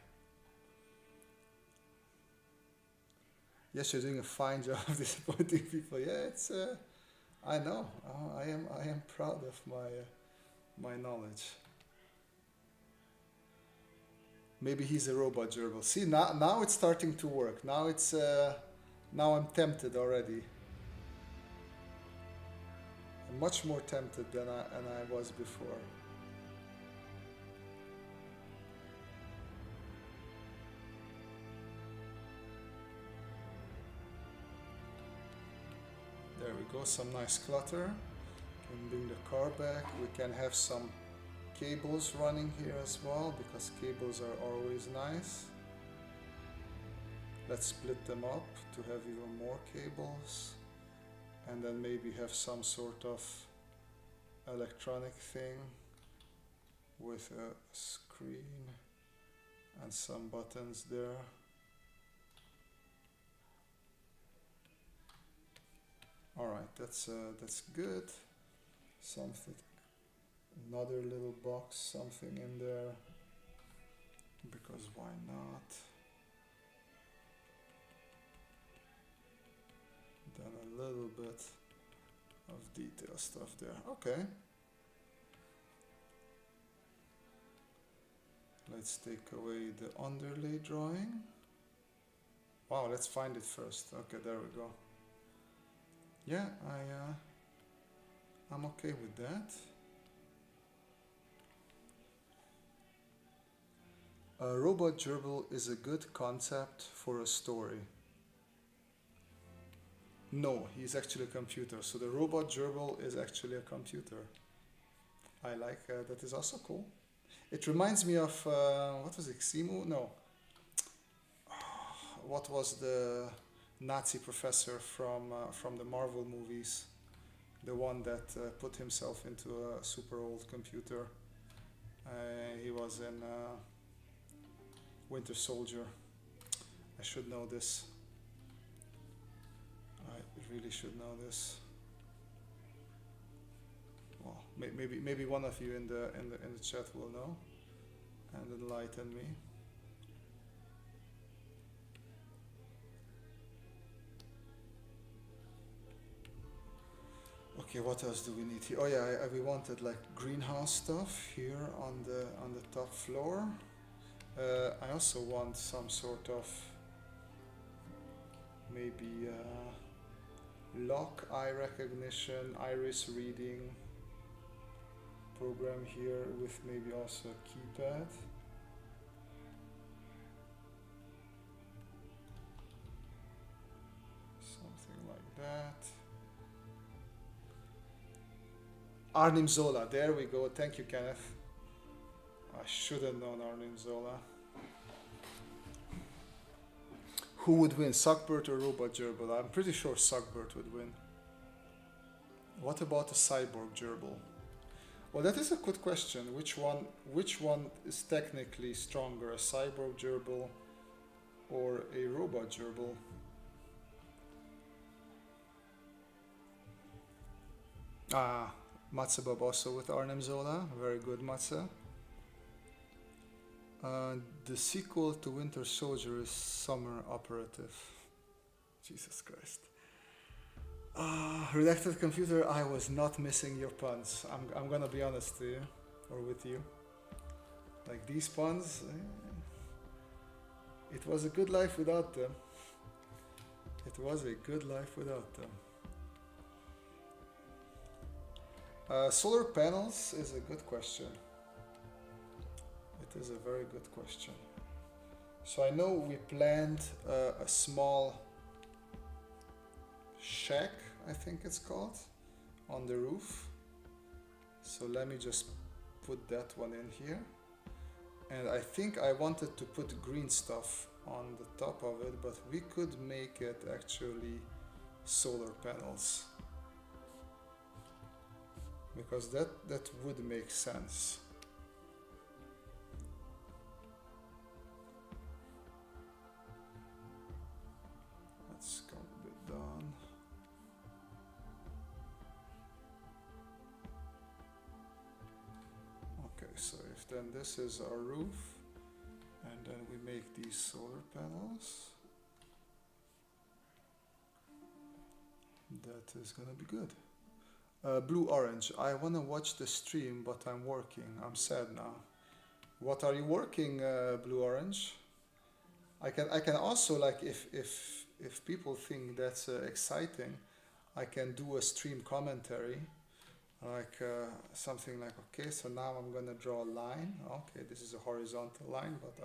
Yes, you're doing a fine job of disappointing people. Yeah, it's I know. I am proud of my knowledge. Maybe he's a robot gerbil. See, now it's starting to work. Now it's now I'm tempted already. I'm much more tempted than I was before. There we go, some nice clutter. Can bring the car back. We can have some cables running here as well, because cables are always nice. Let's split them up to have even more cables, and then maybe have some sort of electronic thing with a screen and some buttons there. Alright, that's good. Something, another little box, something in there, because why not? Then a little bit of detail stuff there. Okay. Let's take away the underlay drawing. Wow, let's find it first. Okay, there we go. Yeah, I'm okay with that. A robot gerbil is a good concept for a story. No, he's actually a computer. So the robot gerbil is actually a computer. I like that. Is also cool. It reminds me of what was it? Ximu? No. What was the Nazi professor from the Marvel movies? The one that put himself into a super old computer. He was in Winter Soldier. I should know this. I really should know this. Well, maybe one of you in the chat will know and enlighten me. Okay, what else do we need here? Oh yeah, we wanted like greenhouse stuff here on the top floor. I also want some sort of maybe lock eye recognition, iris reading program here with maybe also a keypad. Something like that. Arnim Zola, there we go. Thank you, Kenneth. I should have known Arnim Zola. Who would win, Suckbird or Robot Gerbil? I'm pretty sure Suckbird would win. What about a cyborg gerbil? Well, that is a good question. Which one is technically stronger, a cyborg gerbil or a robot gerbil? Ah, Matze Bob also with Arnim Zola. Very good, Matze. The sequel to Winter Soldier is Summer Operative. Jesus Christ. Redacted Computer, I was not missing your puns. I'm gonna be honest to you, or with you. Like these puns, it was a good life without them. It was a good life without them. Solar panels is a good question. It is a very good question. So I know we planned a small shack, I think it's called, on the roof. So let me just put that one in here. And I think I wanted to put green stuff on the top of it, but we could make it actually solar panels. Because that would make sense. Let's go a bit down. Okay, so if then this is our roof, and then we make these solar panels, that is gonna be good. Blue Orange, I wanna watch the stream, but I'm working. I'm sad now. What are you working, Blue Orange? I can also, like, if people think that's exciting, I can do a stream commentary, like something like, okay, so now I'm gonna draw a line. Okay, this is a horizontal line, but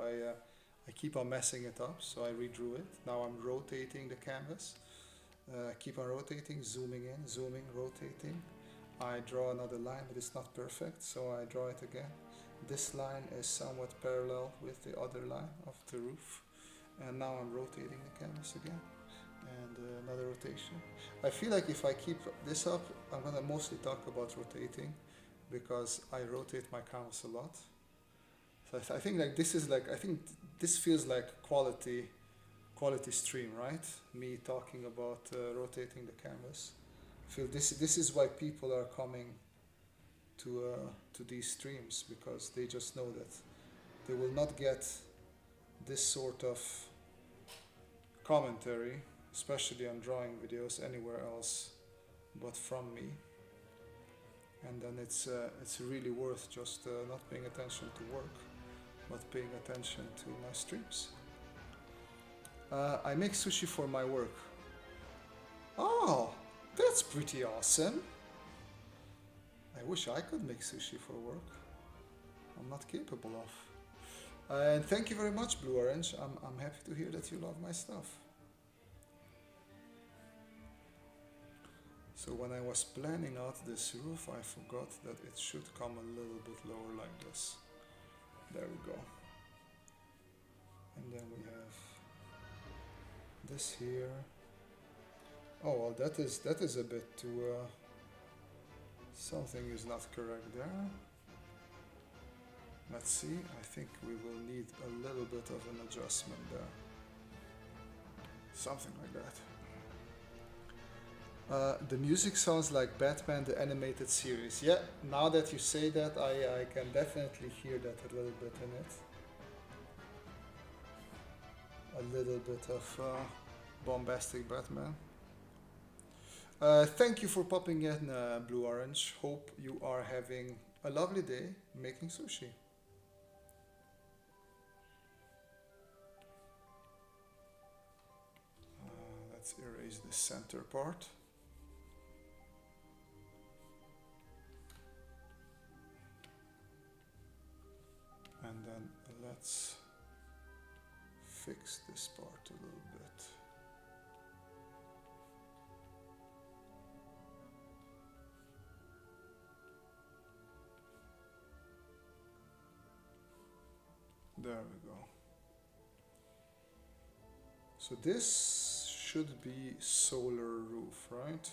I keep on messing it up, so I redrew it. Now I'm rotating the canvas. keep on rotating, zooming in, zooming, rotating. I draw another line, but it's not perfect, so I draw it again. This line is somewhat parallel with the other line of the roof. And now I'm rotating the canvas again. And another rotation. I feel like if I keep this up, I'm gonna mostly talk about rotating because I rotate my canvas a lot. So I think like this is like, I think this feels like quality stream, right? Me talking about rotating the canvas. I feel this is why people are coming to these streams, because they just know that they will not get this sort of commentary, especially on drawing videos, anywhere else but from me. And then it's really worth just not paying attention to work, but paying attention to my streams. I make sushi for my work. Oh, that's pretty awesome. I wish I could make sushi for work. I'm not capable of. And thank you very much, Blue Orange. I'm happy to hear that you love my stuff. So when I was planning out this roof, I forgot that it should come a little bit lower like this. There we go. And then we have this here. Oh well, that is a bit too. Something is not correct there. Let's see. I think we will need a little bit of an adjustment there. Something like that. The music sounds like Batman the Animated Series. Yeah, now that you say that, I can definitely hear that a little bit in it. A little bit of bombastic Batman. Thank you for popping in, Blue Orange. Hope you are having a lovely day making sushi. Let's erase the center part. And then let's fix this part a little bit. There we go. So this should be solar roof, right?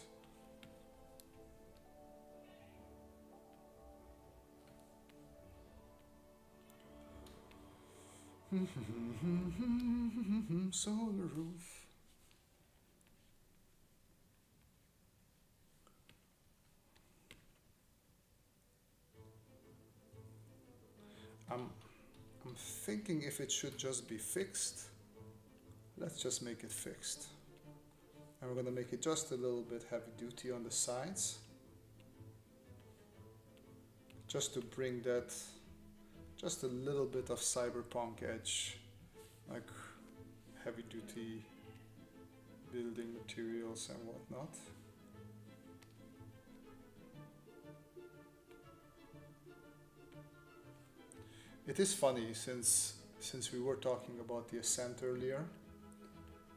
Solar roof. I'm thinking if it should just be fixed. Let's just make it fixed. And we're gonna make it just a little bit heavy duty on the sides. Just to bring that just a little bit of cyberpunk edge, like heavy duty building materials and whatnot. It is funny, since we were talking about the Ascent earlier,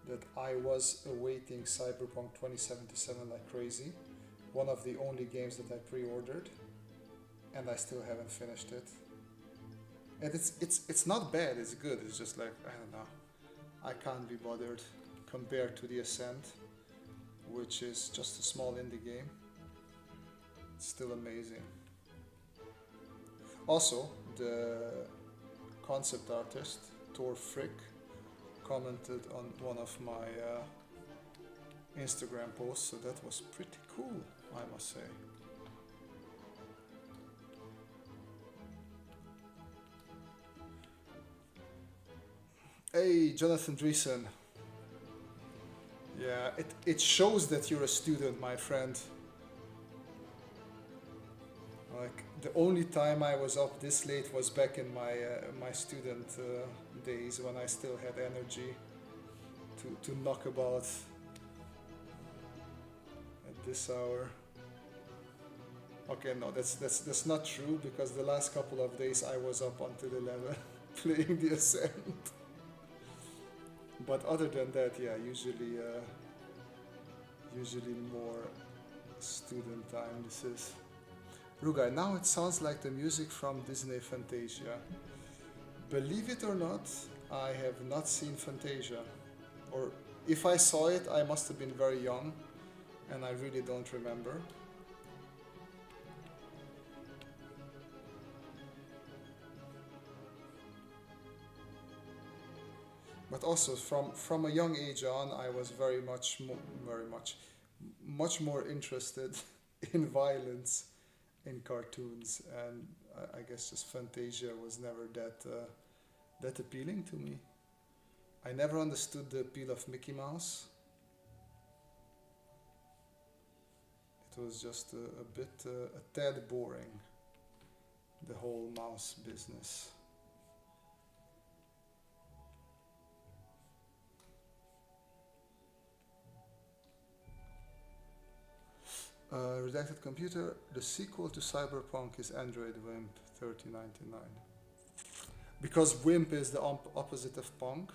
that I was awaiting Cyberpunk 2077 like crazy, one of the only games that I pre-ordered, and I still haven't finished it. And it's not bad, it's good, it's just like, I don't know, I can't be bothered compared to the Ascent, which is just a small indie game. It's still amazing. Also, the concept artist, Thor Frick, commented on one of my Instagram posts, so that was pretty cool, I must say. Hey, Jonathan Dreesen. Yeah, it shows that you're a student, my friend. Like, the only time I was up this late was back in my my student days, when I still had energy to knock about at this hour. Okay, no, that's not true, because the last couple of days I was up until 11 playing the Ascent. But other than that, yeah, usually Usually more student time. This is Rugai. Now it sounds like the music from Disney Fantasia. Believe it or not, I have not seen Fantasia. Or if I saw it, I must have been very young, and I really don't remember. But also from a young age on, I was much more interested in violence in cartoons, and I guess just Fantasia was never that appealing to me. I never understood the appeal of Mickey Mouse. It was just a tad boring, the whole mouse business. Redacted Computer, the sequel to Cyberpunk is Android WIMP 3099. Because WIMP is the opposite of punk.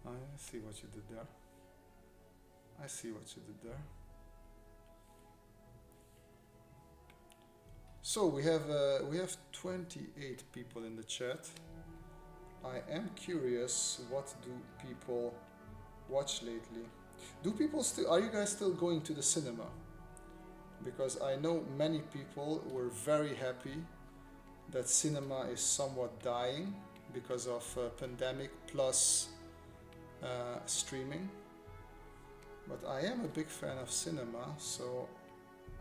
I see what you did there. I see what you did there. So we have 28 people in the chat. I am curious, what do people watch lately? Are you guys still going to the cinema? Because I know many people were very happy that cinema is somewhat dying because of pandemic plus streaming. But I am a big fan of cinema, so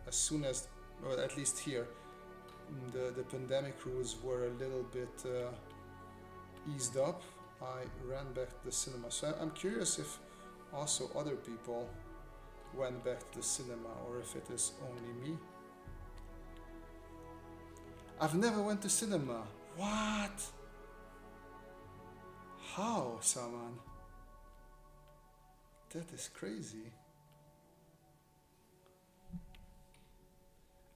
as soon as, well, at least here, the pandemic rules were a little bit eased up, I ran back to the cinema. So I'm curious if also other people went back to the cinema, or if it is only me. I've never went to cinema. What? How, Saman? That is crazy.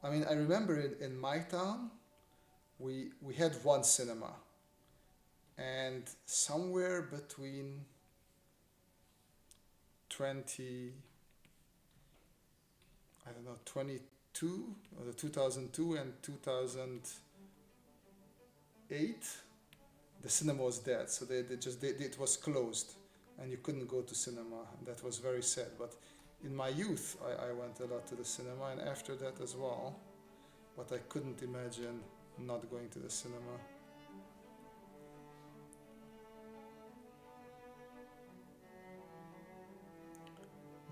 I mean, I remember in my town, we had one cinema, and somewhere between 22 or 2002 and 2008, the cinema was dead. So it was closed, and you couldn't go to cinema. That was very sad. But in my youth, I went a lot to the cinema, and after that as well. But I couldn't imagine not going to the cinema.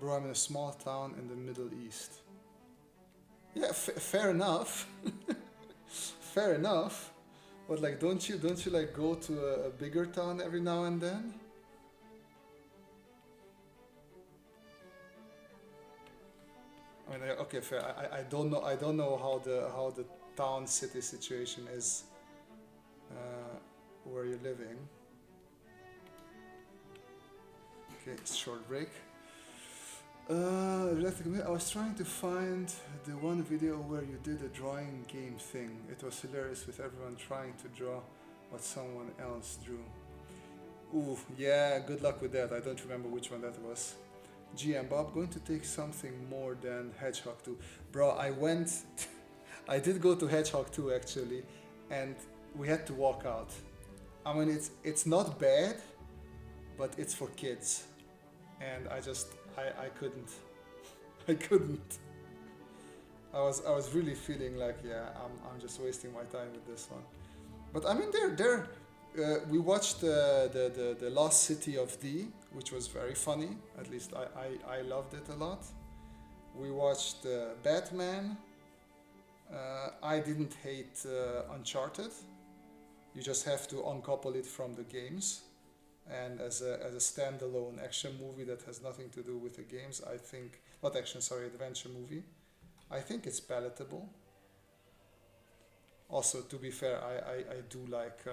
Bro, I'm in a small town in the Middle East. Yeah, fair enough. Fair enough. But like, don't you like go to a bigger town every now and then? I mean, okay, fair. I don't know how the town city situation is where you're living. Okay, short break. I was trying to find the one video where you did a drawing game thing. It was hilarious with everyone trying to draw what someone else drew. Ooh, yeah, good luck with that. I don't remember which one that was. GM Bob, going to take something more than Hedgehog 2. Bro, I did go to Hedgehog 2 actually, and we had to walk out. I mean, it's not bad, but it's for kids. And I couldn't. I couldn't. I was really feeling like, yeah, I'm just wasting my time with this one. But I mean, we watched the Lost City of D, which was very funny. At least I loved it a lot. We watched Batman. I didn't hate Uncharted. You just have to uncouple it from the games. And as a standalone action movie that has nothing to do with the games, I think, not action, sorry, adventure movie, I think it's palatable. Also, to be fair, I do like,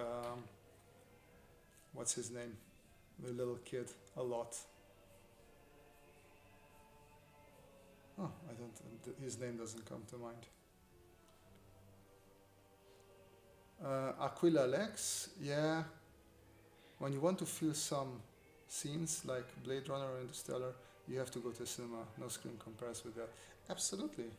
what's his name? The little kid, a lot. Oh, his name doesn't come to mind. Aquila Lex, yeah. When you want to feel some scenes like Blade Runner or Interstellar, You have to go to the cinema. No screen compares with that. Absolutely.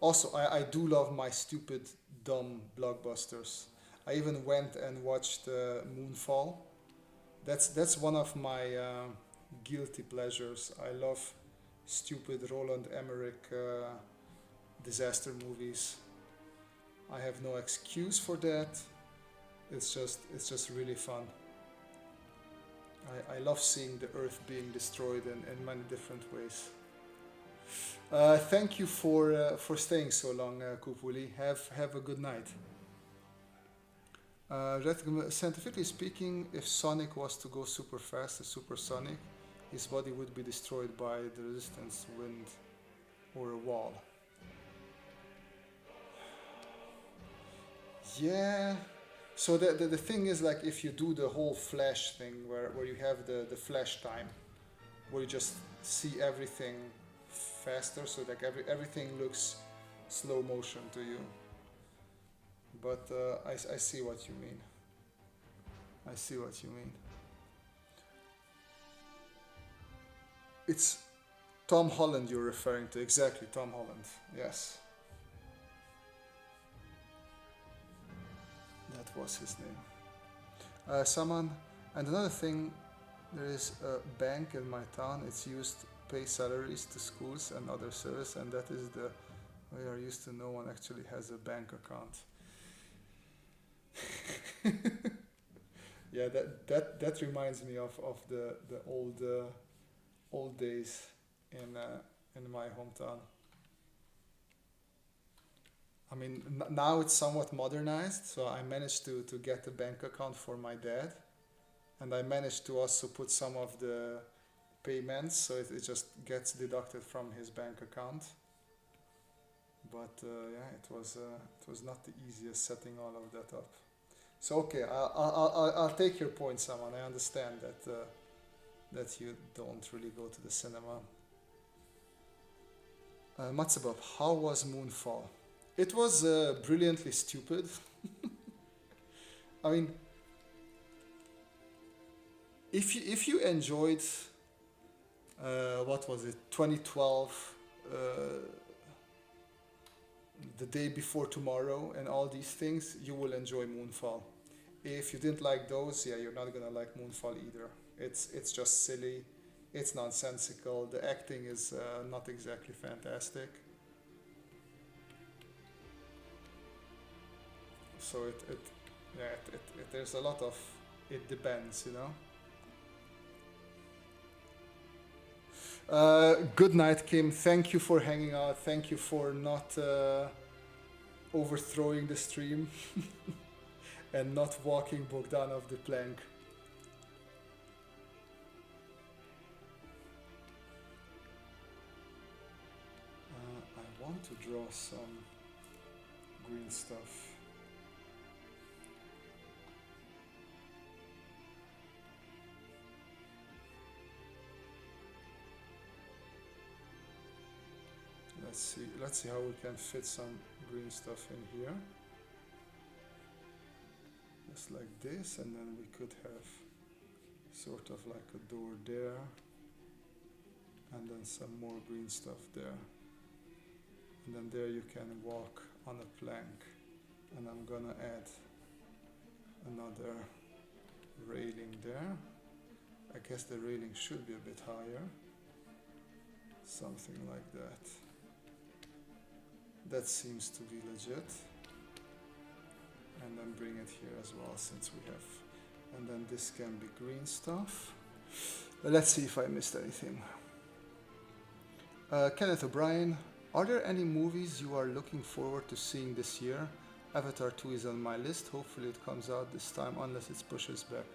Also, I do love my stupid, dumb blockbusters. I even went and watched Moonfall. That's one of my guilty pleasures. I love stupid Roland Emmerich disaster movies. I have no excuse for that. It's just really fun. I love seeing the Earth being destroyed in many different ways. Thank you for staying so long, Kupuli. Have a good night. Scientifically speaking, if Sonic was to go super fast, a supersonic, his body would be destroyed by the resistance, wind, or a wall. Yeah. So the thing is, like, if you do the whole flash thing where you have the flash time, where you just see everything faster, so like everything looks slow motion to you. But I see what you mean. I see what you mean. It's Tom Holland you're referring to. Exactly, Tom Holland. Yes. That was his name. Someone, and another thing, there is a bank in my town. It's used to pay salaries to schools and other service, and that is the way I used to. No one actually has a bank account. Yeah, that reminds me of the old days in my hometown. I mean, now it's somewhat modernized, so I managed to get a bank account for my dad, and I managed to also put some of the payments, so it just gets deducted from his bank account. But yeah, it was not the easiest setting all of that up. So okay, I'll take your point, Saman. I understand that you don't really go to the cinema. Matsubab, how was Moonfall? It was brilliantly stupid. I mean, if you enjoyed what was it, 2012, The Day Before Tomorrow, and all these things, you will enjoy Moonfall. If you didn't like those, yeah, you're not gonna like Moonfall either. It's just silly, it's nonsensical. The acting is not exactly fantastic. So there's a lot of it depends, you know. Good night, Kim. Thank you for hanging out. Thank you for not overthrowing the stream and not walking Bogdan off the plank. I want to draw some green stuff. Let's see how we can fit some green stuff in here. Just like this, and then we could have sort of like a door there, and then some more green stuff there. And then there you can walk on a plank, and I'm gonna add another railing there. I guess the railing should be a bit higher. Something like that. That seems to be legit. And then bring it here as well, since we have. And then this can be green stuff. Let's see if I missed anything. Kenneth O'Brien, are there any movies you are looking forward to seeing this year? Avatar 2 is on my list. Hopefully it comes out this time, unless it pushes back.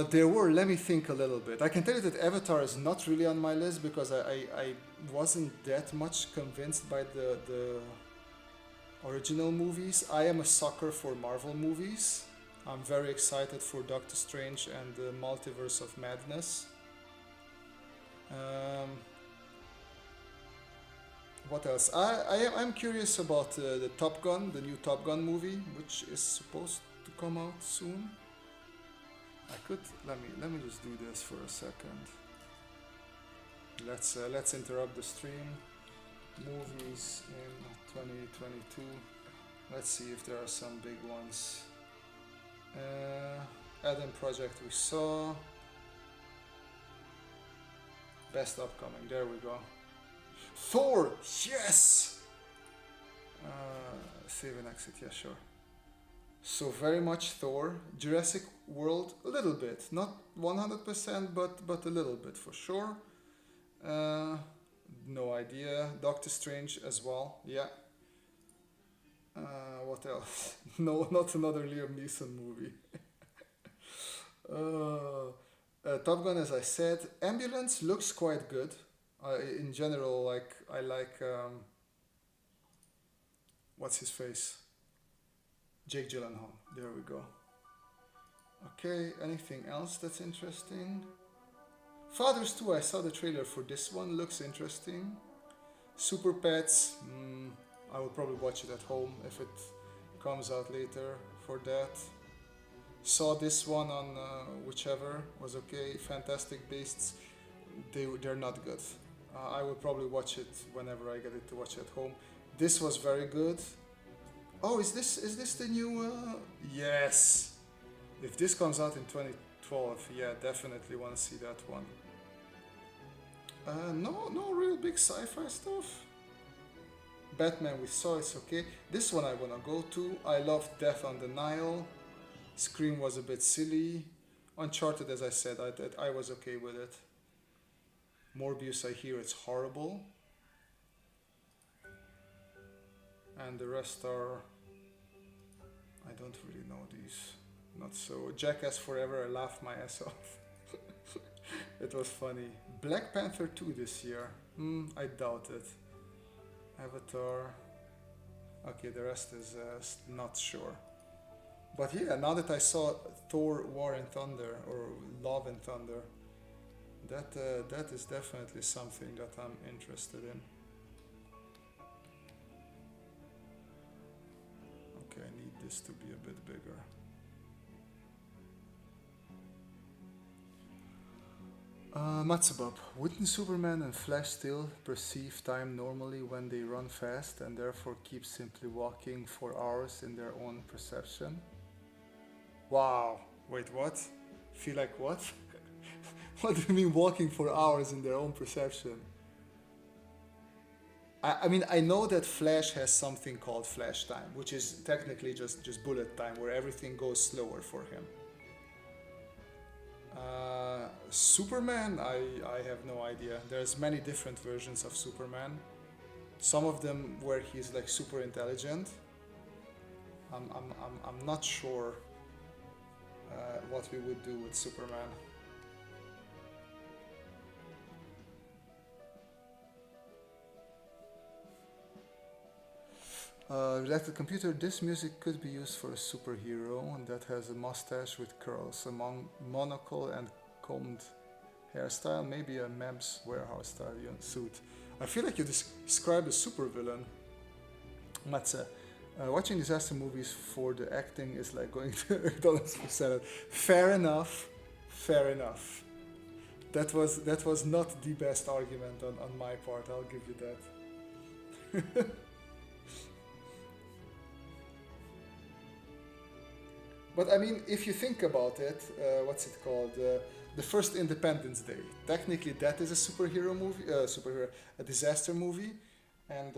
There were, let me think a little bit. I can tell you that Avatar is not really on my list because I wasn't that much convinced by the original movies. I am a sucker for Marvel movies. I'm very excited for Doctor Strange and the Multiverse of Madness. What else? I'm curious about the Top Gun, the new Top Gun movie, which is supposed to come out soon. Let me just do this for a second. Let's interrupt the stream. Movies in 2022. Let's see if there are some big ones. Adam Project we saw. Best upcoming. There we go. Thor. Yes. Save and exit. Yeah, sure. So very much Thor. Jurassic World, a little bit, not 100%, but a little bit for sure. No idea. Doctor Strange as well. Yeah. What else? No, not another Liam Neeson movie. Top Gun, as I said. Ambulance looks quite good. In general, like I like what's his face? Jake Gyllenhaal. There we go. Okay, anything else that's interesting? Fathers 2, I saw the trailer for this one, looks interesting. Super Pets, I will probably watch it at home if it comes out later for that. Saw this one on whichever, was okay. Fantastic Beasts, they're not good. I will probably watch it whenever I get it to watch at home. This was very good. Oh, is this the new? Yes. If this comes out in 2012, yeah, definitely want to see that one. No real big sci-fi stuff. Batman we saw, it's okay. This one I wanna go to. I loved Death on the Nile. Scream was a bit silly. Uncharted, as I said, I was okay with it. Morbius, I hear it's horrible. And the rest are, I don't really know these. Not so. Jackass Forever, I laughed my ass off. It was funny. Black Panther 2 this year. I doubt it. Avatar. Okay, the rest is not sure. But yeah, now that I saw Thor War and Thunder, or Love and Thunder, that is definitely something that I'm interested in. Okay, I need this to be a bit bigger. Matsubab, wouldn't Superman and Flash still perceive time normally when they run fast and therefore keep simply walking for hours in their own perception? Wow, wait, what? Feel like what? What do you mean walking for hours in their own perception? I mean, I know that Flash has something called flash time, which is technically just bullet time, where everything goes slower for him. Superman, I have no idea. There's many different versions of Superman. Some of them where he's like super intelligent. I'm not sure what we would do with Superman. Related computer, this music could be used for a superhero that has a mustache with curls, a monocle and combed hairstyle, maybe a Meb's warehouse style suit. I feel like you described a supervillain. Matze, watching disaster movies for the acting is like going to McDonald's for salad. Fair enough, fair enough. That was not the best argument on my part, I'll give you that. But I mean, if you think about it, what's it called? The first Independence Day. Technically, that is a superhero movie, a disaster movie, and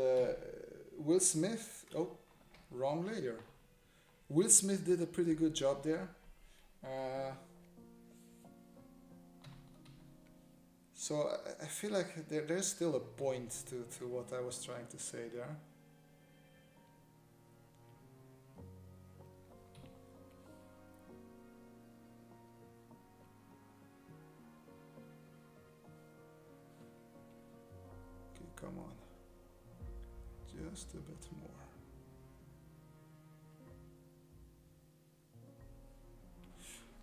Will Smith. Oh, wrong layer. Will Smith did a pretty good job there. So I feel like there's still a point to what I was trying to say there. Come on, just a bit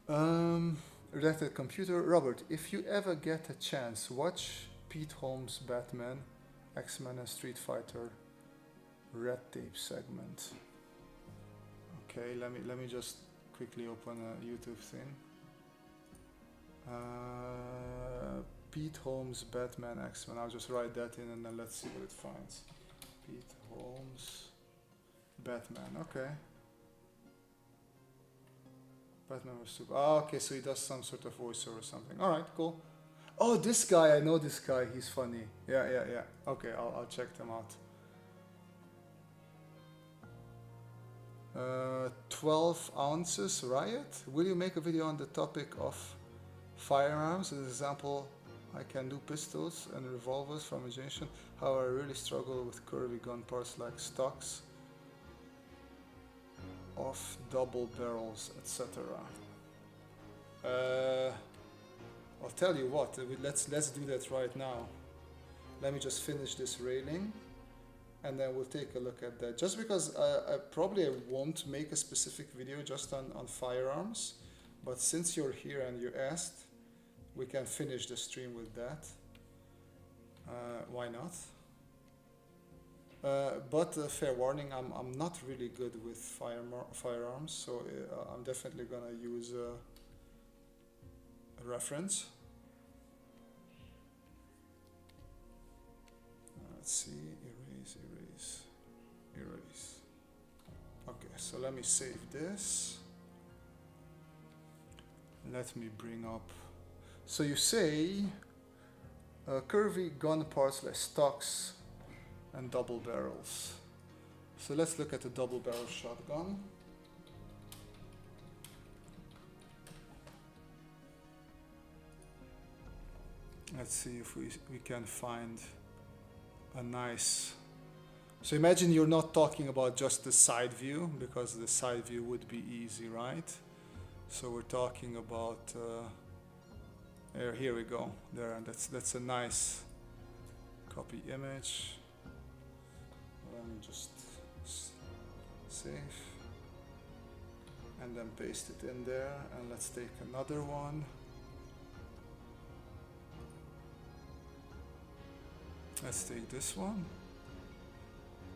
more. Related computer, Robert, if you ever get a chance, watch Pete Holmes' Batman, X-Men and Street Fighter Red Tape segment. Okay, let me just quickly open a YouTube thing. Pete Holmes Batman X-Men. I'll just write that in and then let's see what it finds. Pete Holmes Batman. Okay. Batman was super. Oh, okay, so he does some sort of voiceover or something. All right, cool. Oh, this guy, I know this guy. He's funny. Yeah. Okay, I'll check them out. 12 ounces riot. Will you make a video on the topic of firearms? As an example, I can do pistols and revolvers from imagination. However, I really struggle with curvy gun parts like stocks of double barrels, etc. I'll tell you what. Let's do that right now. Let me just finish this railing. And then we'll take a look at that. Just because I probably won't make a specific video just on firearms, but since you're here and you asked, we can finish the stream with that. Why not? But fair warning, I'm not really good with firearms, so I'm definitely gonna use a reference. Let's see. Erase. Okay, so let me save this. Let me bring up. So you say curvy gun parts like stocks and double barrels. So let's look at the double barrel shotgun. Let's see if we can find a nice. So imagine you're not talking about just the side view, because the side view would be easy, right? So we're talking about here we go. There, that's a nice copy image. Let me just save and then paste it in there, and let's take another one. Let's take this one.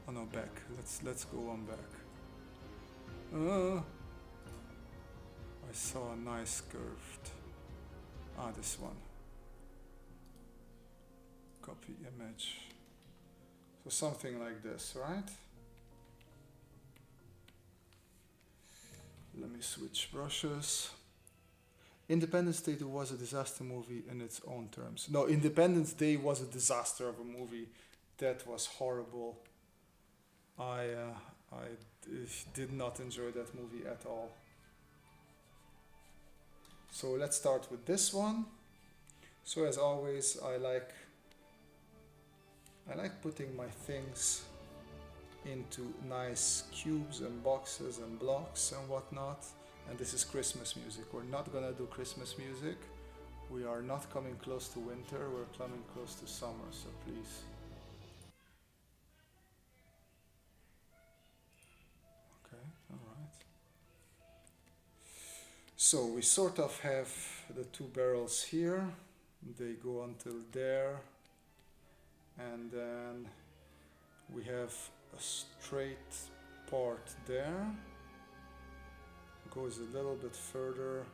Oh no, back. Let's go on back. I saw a nice curved. This one. Copy image. So something like this, right? Let me switch brushes. Independence Day 2 was a disaster movie in its own terms. No, Independence Day was a disaster of a movie. That was horrible. I did not enjoy that movie at all. So let's start with this one. So as always, I like putting my things into nice cubes and boxes and blocks and whatnot. And this is Christmas music. We're not gonna do Christmas music. We are not coming close to winter. We're coming close to summer. So please. So we sort of have the two barrels here. They go until there. And then we have a straight part there. Goes a little bit further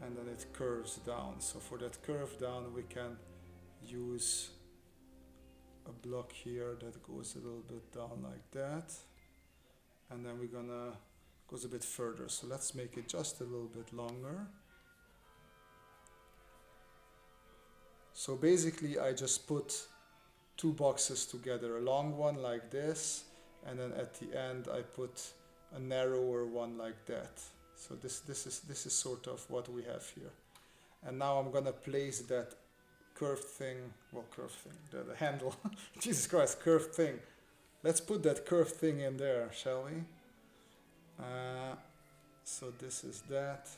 and then it curves down. So for that curve down we can use a block here that goes a little bit down like that. And then we're gonna goes a bit further, so let's make it just a little bit longer. So basically I just put two boxes together, a long one like this, and then at the end I put a narrower one like that. So this is sort of what we have here. And now I'm gonna place that curved thing, the handle, Jesus Christ, curved thing. Let's put that curved thing in there, shall we? So this is that.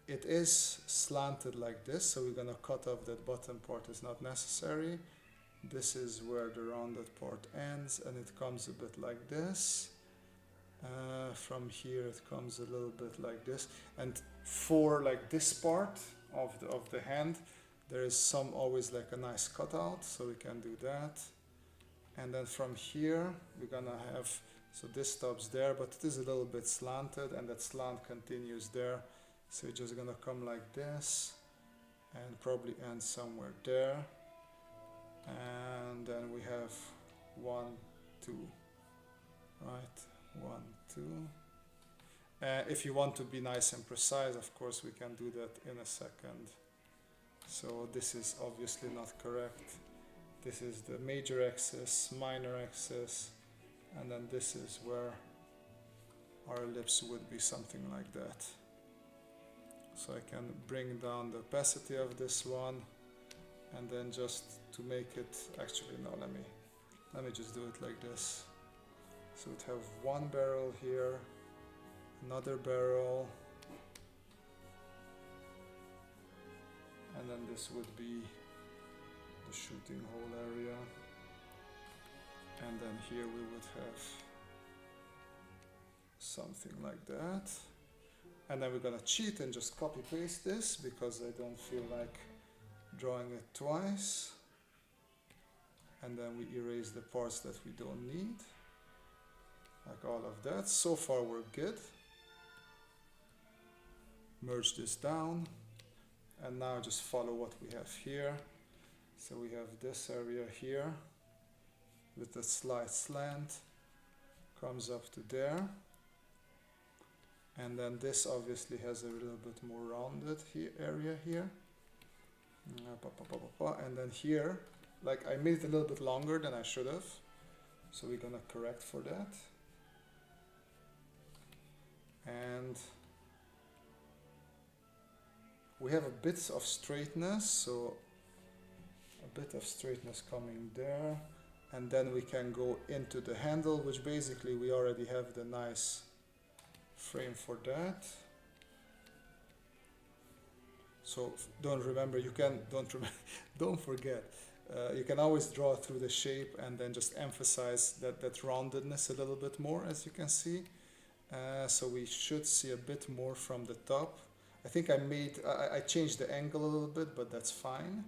It is slanted like this, so we're gonna cut off that bottom part. It's not necessary. This is where the rounded part ends, and it comes a bit like this. From here it comes a little bit like this, and for like this part of the hand there is always like a nice cutout, so we can do that. And then from here we're gonna have, so this stops there, but it is a little bit slanted and that slant continues there, so it's just gonna come like this, and probably end somewhere there. And then we have 1, 2, right? 1, 2. If you want to be nice and precise, of course, we can do that in a second. So this is obviously not correct. This is the major axis, minor axis, and then this is where our ellipse would be, something like that. So I can bring down the opacity of this one, and then just to make it, actually no, let me just do it like this. So we'd have one barrel here, another barrel, and then this would be the shooting hole area, and then here we would have something like that. And then we're gonna cheat and just copy paste this because I don't feel like drawing it twice. And then we erase the parts that we don't need, like all of that. So far we're good. Merge this down, and now just follow what we have here. So we have this area here with a slight slant, comes up to there. And then this obviously has a little bit more rounded area here. And then here, like I made it a little bit longer than I should have. So we're gonna correct for that. And we have a bit of straightness, so a bit of straightness coming there. And then we can go into the handle, which basically we already have the nice frame for that. So don't forget, you can always draw through the shape and then just emphasize that roundedness a little bit more, as you can see. So we should see a bit more from the top. I think I changed the angle a little bit, but that's fine.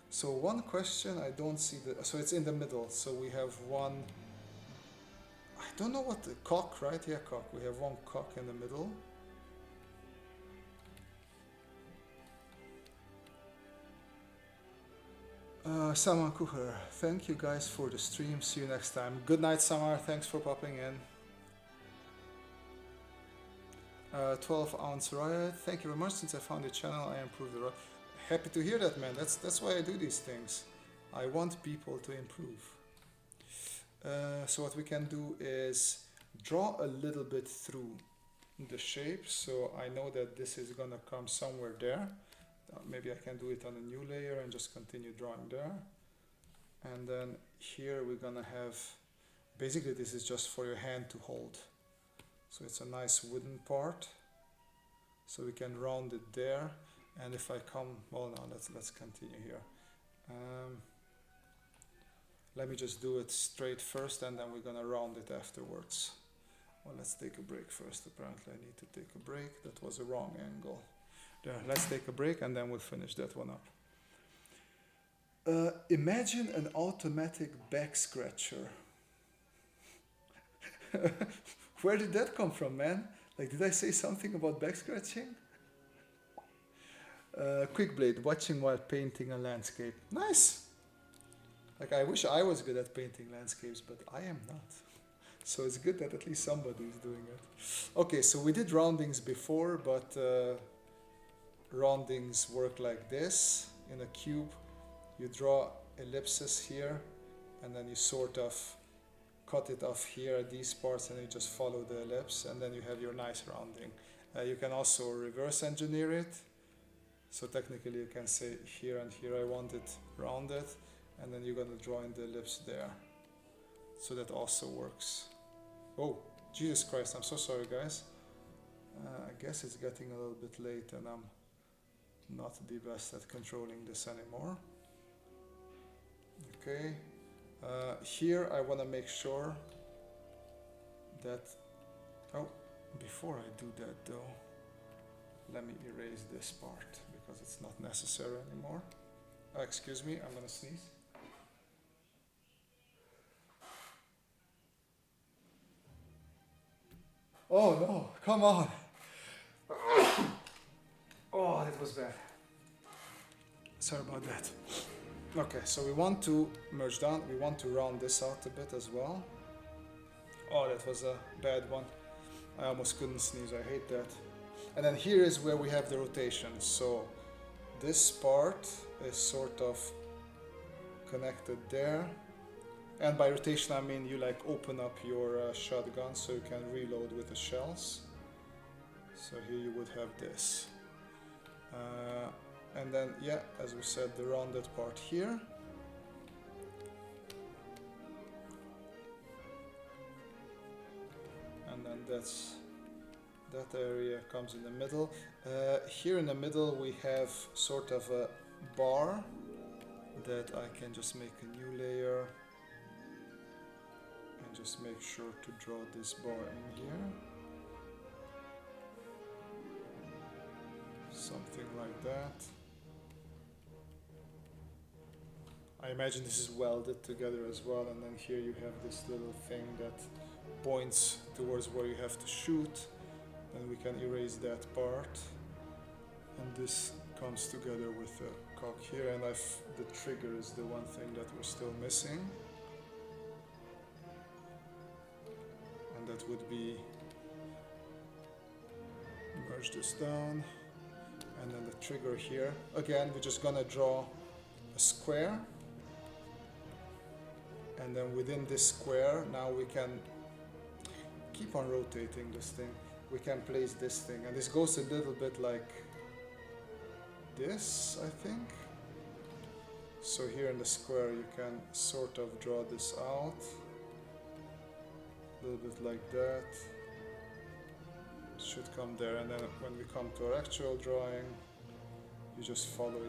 So one question, I don't see so it's in the middle. So we have one, I don't know what the cock, right? Yeah, cock. We have one cock in the middle. Samar Kucher, thank you guys for the stream. See you next time. Good night, Samar. Thanks for popping in. 12-ounce riot. Thank you very much. Since I found the channel, I improved the riot. Happy to hear that, man. That's why I do these things. I want people to improve. So what we can do is draw a little bit through the shape. So I know that this is gonna come somewhere there. Maybe I can do it on a new layer and just continue drawing there. And then here we're gonna have, basically this is just for your hand to hold. So it's a nice wooden part. So we can round it there. And if I come, well, now let's continue here. Let me just do it straight first, and then we're gonna round it afterwards. Well, let's take a break first. Apparently I need to take a break. That was a wrong angle. There, let's take a break and then we'll finish that one up. Imagine an automatic back scratcher. Where did that come from, man? Like, did I say something about back scratching? Quickblade, watching while painting a landscape. Nice! Like, I wish I was good at painting landscapes, but I am not. So it's good that at least somebody is doing it. Okay, so we did roundings before, but roundings work like this. In a cube, you draw ellipses here, and then you sort of cut it off here at these parts, and you just follow the ellipse, and then you have your nice rounding. You can also reverse engineer it. So technically you can say here and here I want it rounded, and then you're going to draw in the ellipse there. So that also works. Oh, Jesus Christ, I'm so sorry, guys. I guess it's getting a little bit late and I'm not the best at controlling this anymore. Okay. Here I want to make sure that, oh, before I do that though, let me erase this part because it's not necessary anymore. Excuse me, I'm gonna sneeze. Oh no, come on. Oh, that was bad. Sorry about that. Okay, so we want to merge down, we want to round this out a bit as well. Oh, that was a bad one. I almost couldn't sneeze, I hate that. And then here is where we have the rotation. So this part is sort of connected there. And by rotation I mean you like open up your shotgun so you can reload with the shells. So here you would have this. And then, yeah, as we said, the rounded part here. And then that area comes in the middle. Here in the middle we have sort of a bar that I can just make a new layer and just make sure to draw this bar in here. Something like that. I imagine this is welded together as well, and then here you have this little thing that points towards where you have to shoot, and we can erase that part. And this comes together with the cock here, and the trigger is the one thing that we're still missing. And that would be, merge this down, and then the trigger here. Again, we're just gonna draw a square. And then within this square, now we can keep on rotating this thing. We can place this thing, and this goes a little bit like this, I think. So here in the square, you can sort of draw this out. A little bit like that. It should come there, and then when we come to our actual drawing, you just follow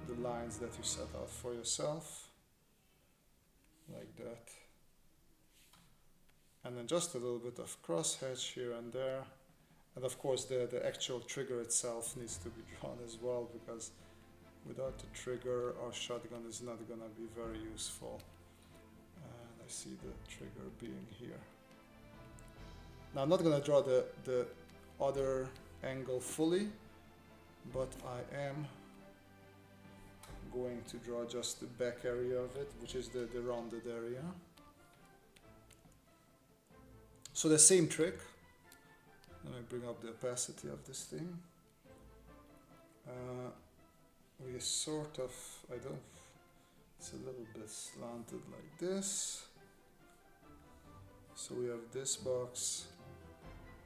the lines that you set out for yourself. Like that. And then just a little bit of crosshatch here and there. And of course the actual trigger itself needs to be drawn as well, because without the trigger our shotgun is not going to be very useful. And I see the trigger being here. Now I'm not going to draw the other angle fully, but I am going to draw just the back area of it, which is the rounded area. So the same trick. Let me bring up the opacity of this thing. We sort of, it's a little bit slanted like this. So we have this box,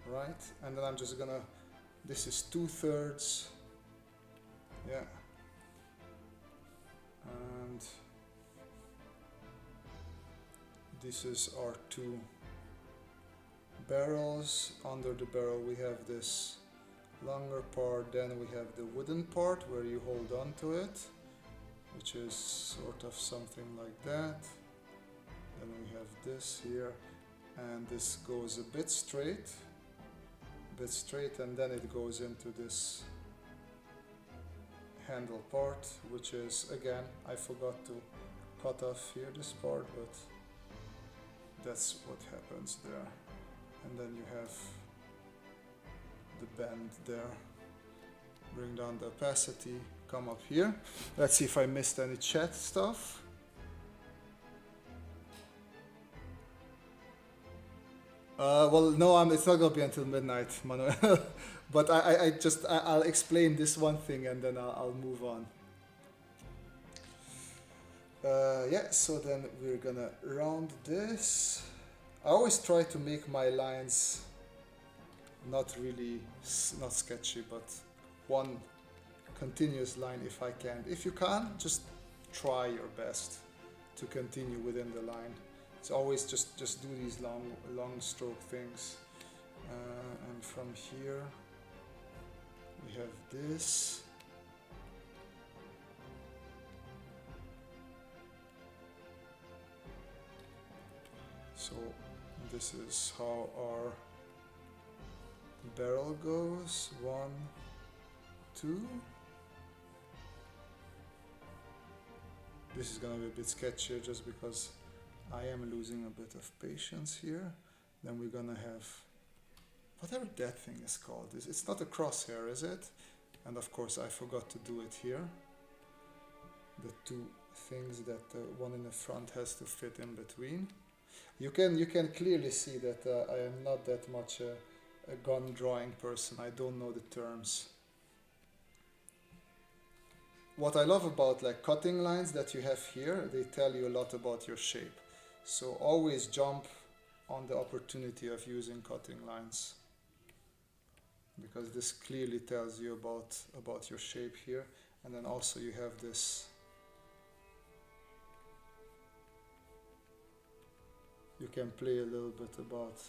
right? And then I'm just gonna, this is 2/3, yeah. And this is our two barrels. Under the barrel we have this longer part, then we have the wooden part where you hold on to it, which is sort of something like that. Then we have this here, and this goes a bit straight, and then it goes into this handle part, which is, again, I forgot to cut off here this part, but that's what happens there. And then you have the bend there. Bring down the opacity, come up here. Let's see if I missed any chat stuff. Well, no, it's not gonna be until midnight, Manuel. But I'll explain this one thing and then I'll move on. Yeah, so then we're gonna round this. I always try to make my lines not sketchy, but one continuous line if I can. If you can't, just try your best to continue within the line. It's always just do these long stroke things. And from here we have this. So this is how our barrel goes. 1, 2. This is gonna be a bit sketchier just because I am losing a bit of patience here. Then we're gonna have whatever that thing is called. It's not a crosshair, is it? And of course I forgot to do it here. The two things that the one in the front has to fit in between. You can clearly see that I am not that much a gun drawing person. I don't know the terms. What I love about like cutting lines that you have here, they tell you a lot about your shape. So always jump on the opportunity of using cutting lines, because this clearly tells you about your shape here. And then also you have this, you can play a little bit about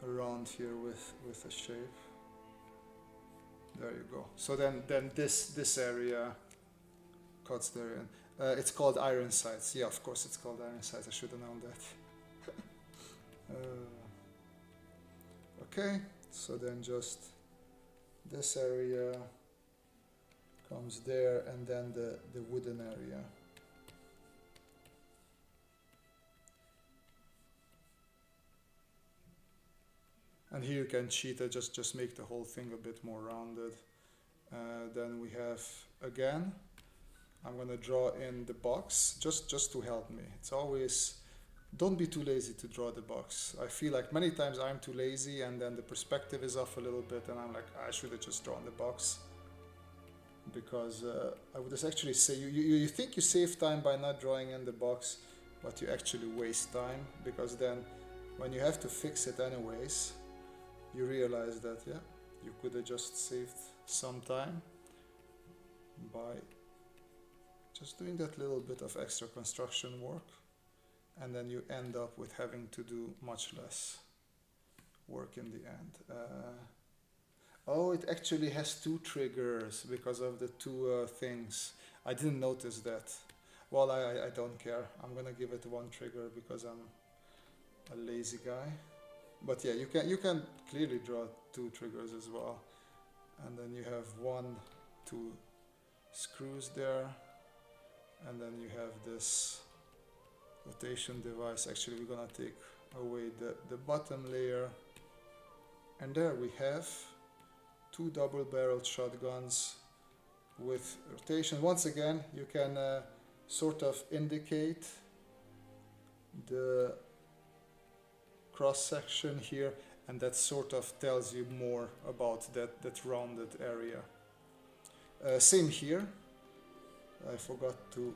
around here with a shape. There you go. So then this area cuts there in. It's called iron sights. Yeah, of course it's called iron sights. I should have known that. Okay, so then just this area comes there, and then the wooden area. And here you can cheat it, just make the whole thing a bit more rounded. Then we have, again, I'm gonna draw in the box just to help me. It's always, don't be too lazy to draw the box. I feel like many times I'm too lazy, and then the perspective is off a little bit, and I'm like, I should have just drawn the box. Because I would just actually say, you think you save time by not drawing in the box, but you actually waste time, because then when you have to fix it anyways, you realize that, yeah, you could have just saved some time by just doing that little bit of extra construction work, and then you end up with having to do much less work in the end. Oh, it actually has two triggers because of the two things. I didn't notice that. Well, I don't care. I'm gonna give it one trigger because I'm a lazy guy. But yeah, you can clearly draw two triggers as well. And then you have 1, 2 screws there. And then you have this rotation device. Actually, we're gonna take away the bottom layer. And there we have 2 double-barreled shotguns with rotation. Once again, you can sort of indicate the cross-section here, and that sort of tells you more about that rounded area. Same here. I forgot to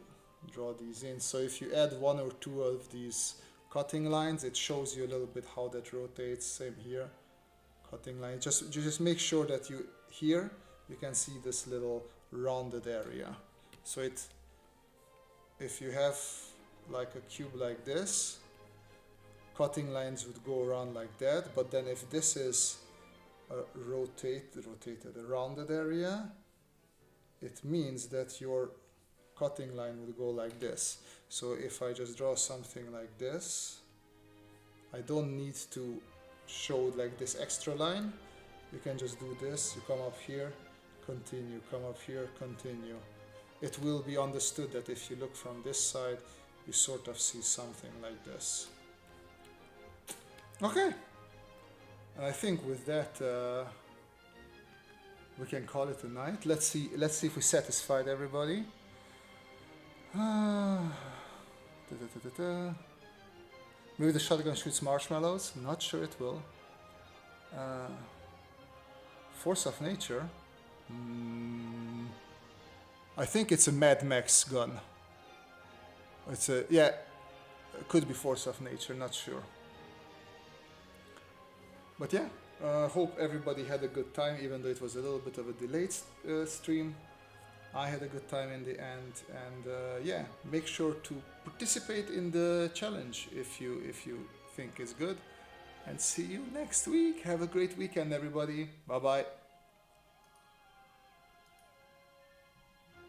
draw these in. So if you add 1 or 2 of these cutting lines, it shows you a little bit how that rotates. Same here. Cutting line. Just make sure that you can see this little rounded area. So if you have like a cube like this, cutting lines would go around like that. But then if this is a rotated, a rounded area, it means that your cutting line would go like this. So if I just draw something like this, I don't need to show like this extra line. You can just do this. You come up here, continue, come up here, continue. It will be understood that if you look from this side, you sort of see something like this. Okay, and I think with that we can call it a night. Let's see if we satisfied everybody. Maybe the shotgun shoots marshmallows. Not sure it will. Force of nature. I think it's a Mad Max gun. It's a, yeah, it could be force of nature. Not sure. But yeah, hope everybody had a good time, even though it was a little bit of a delayed stream. I had a good time in the end, and yeah, make sure to participate in the challenge if you think it's good. And see you next week. Have a great weekend, everybody. Bye bye.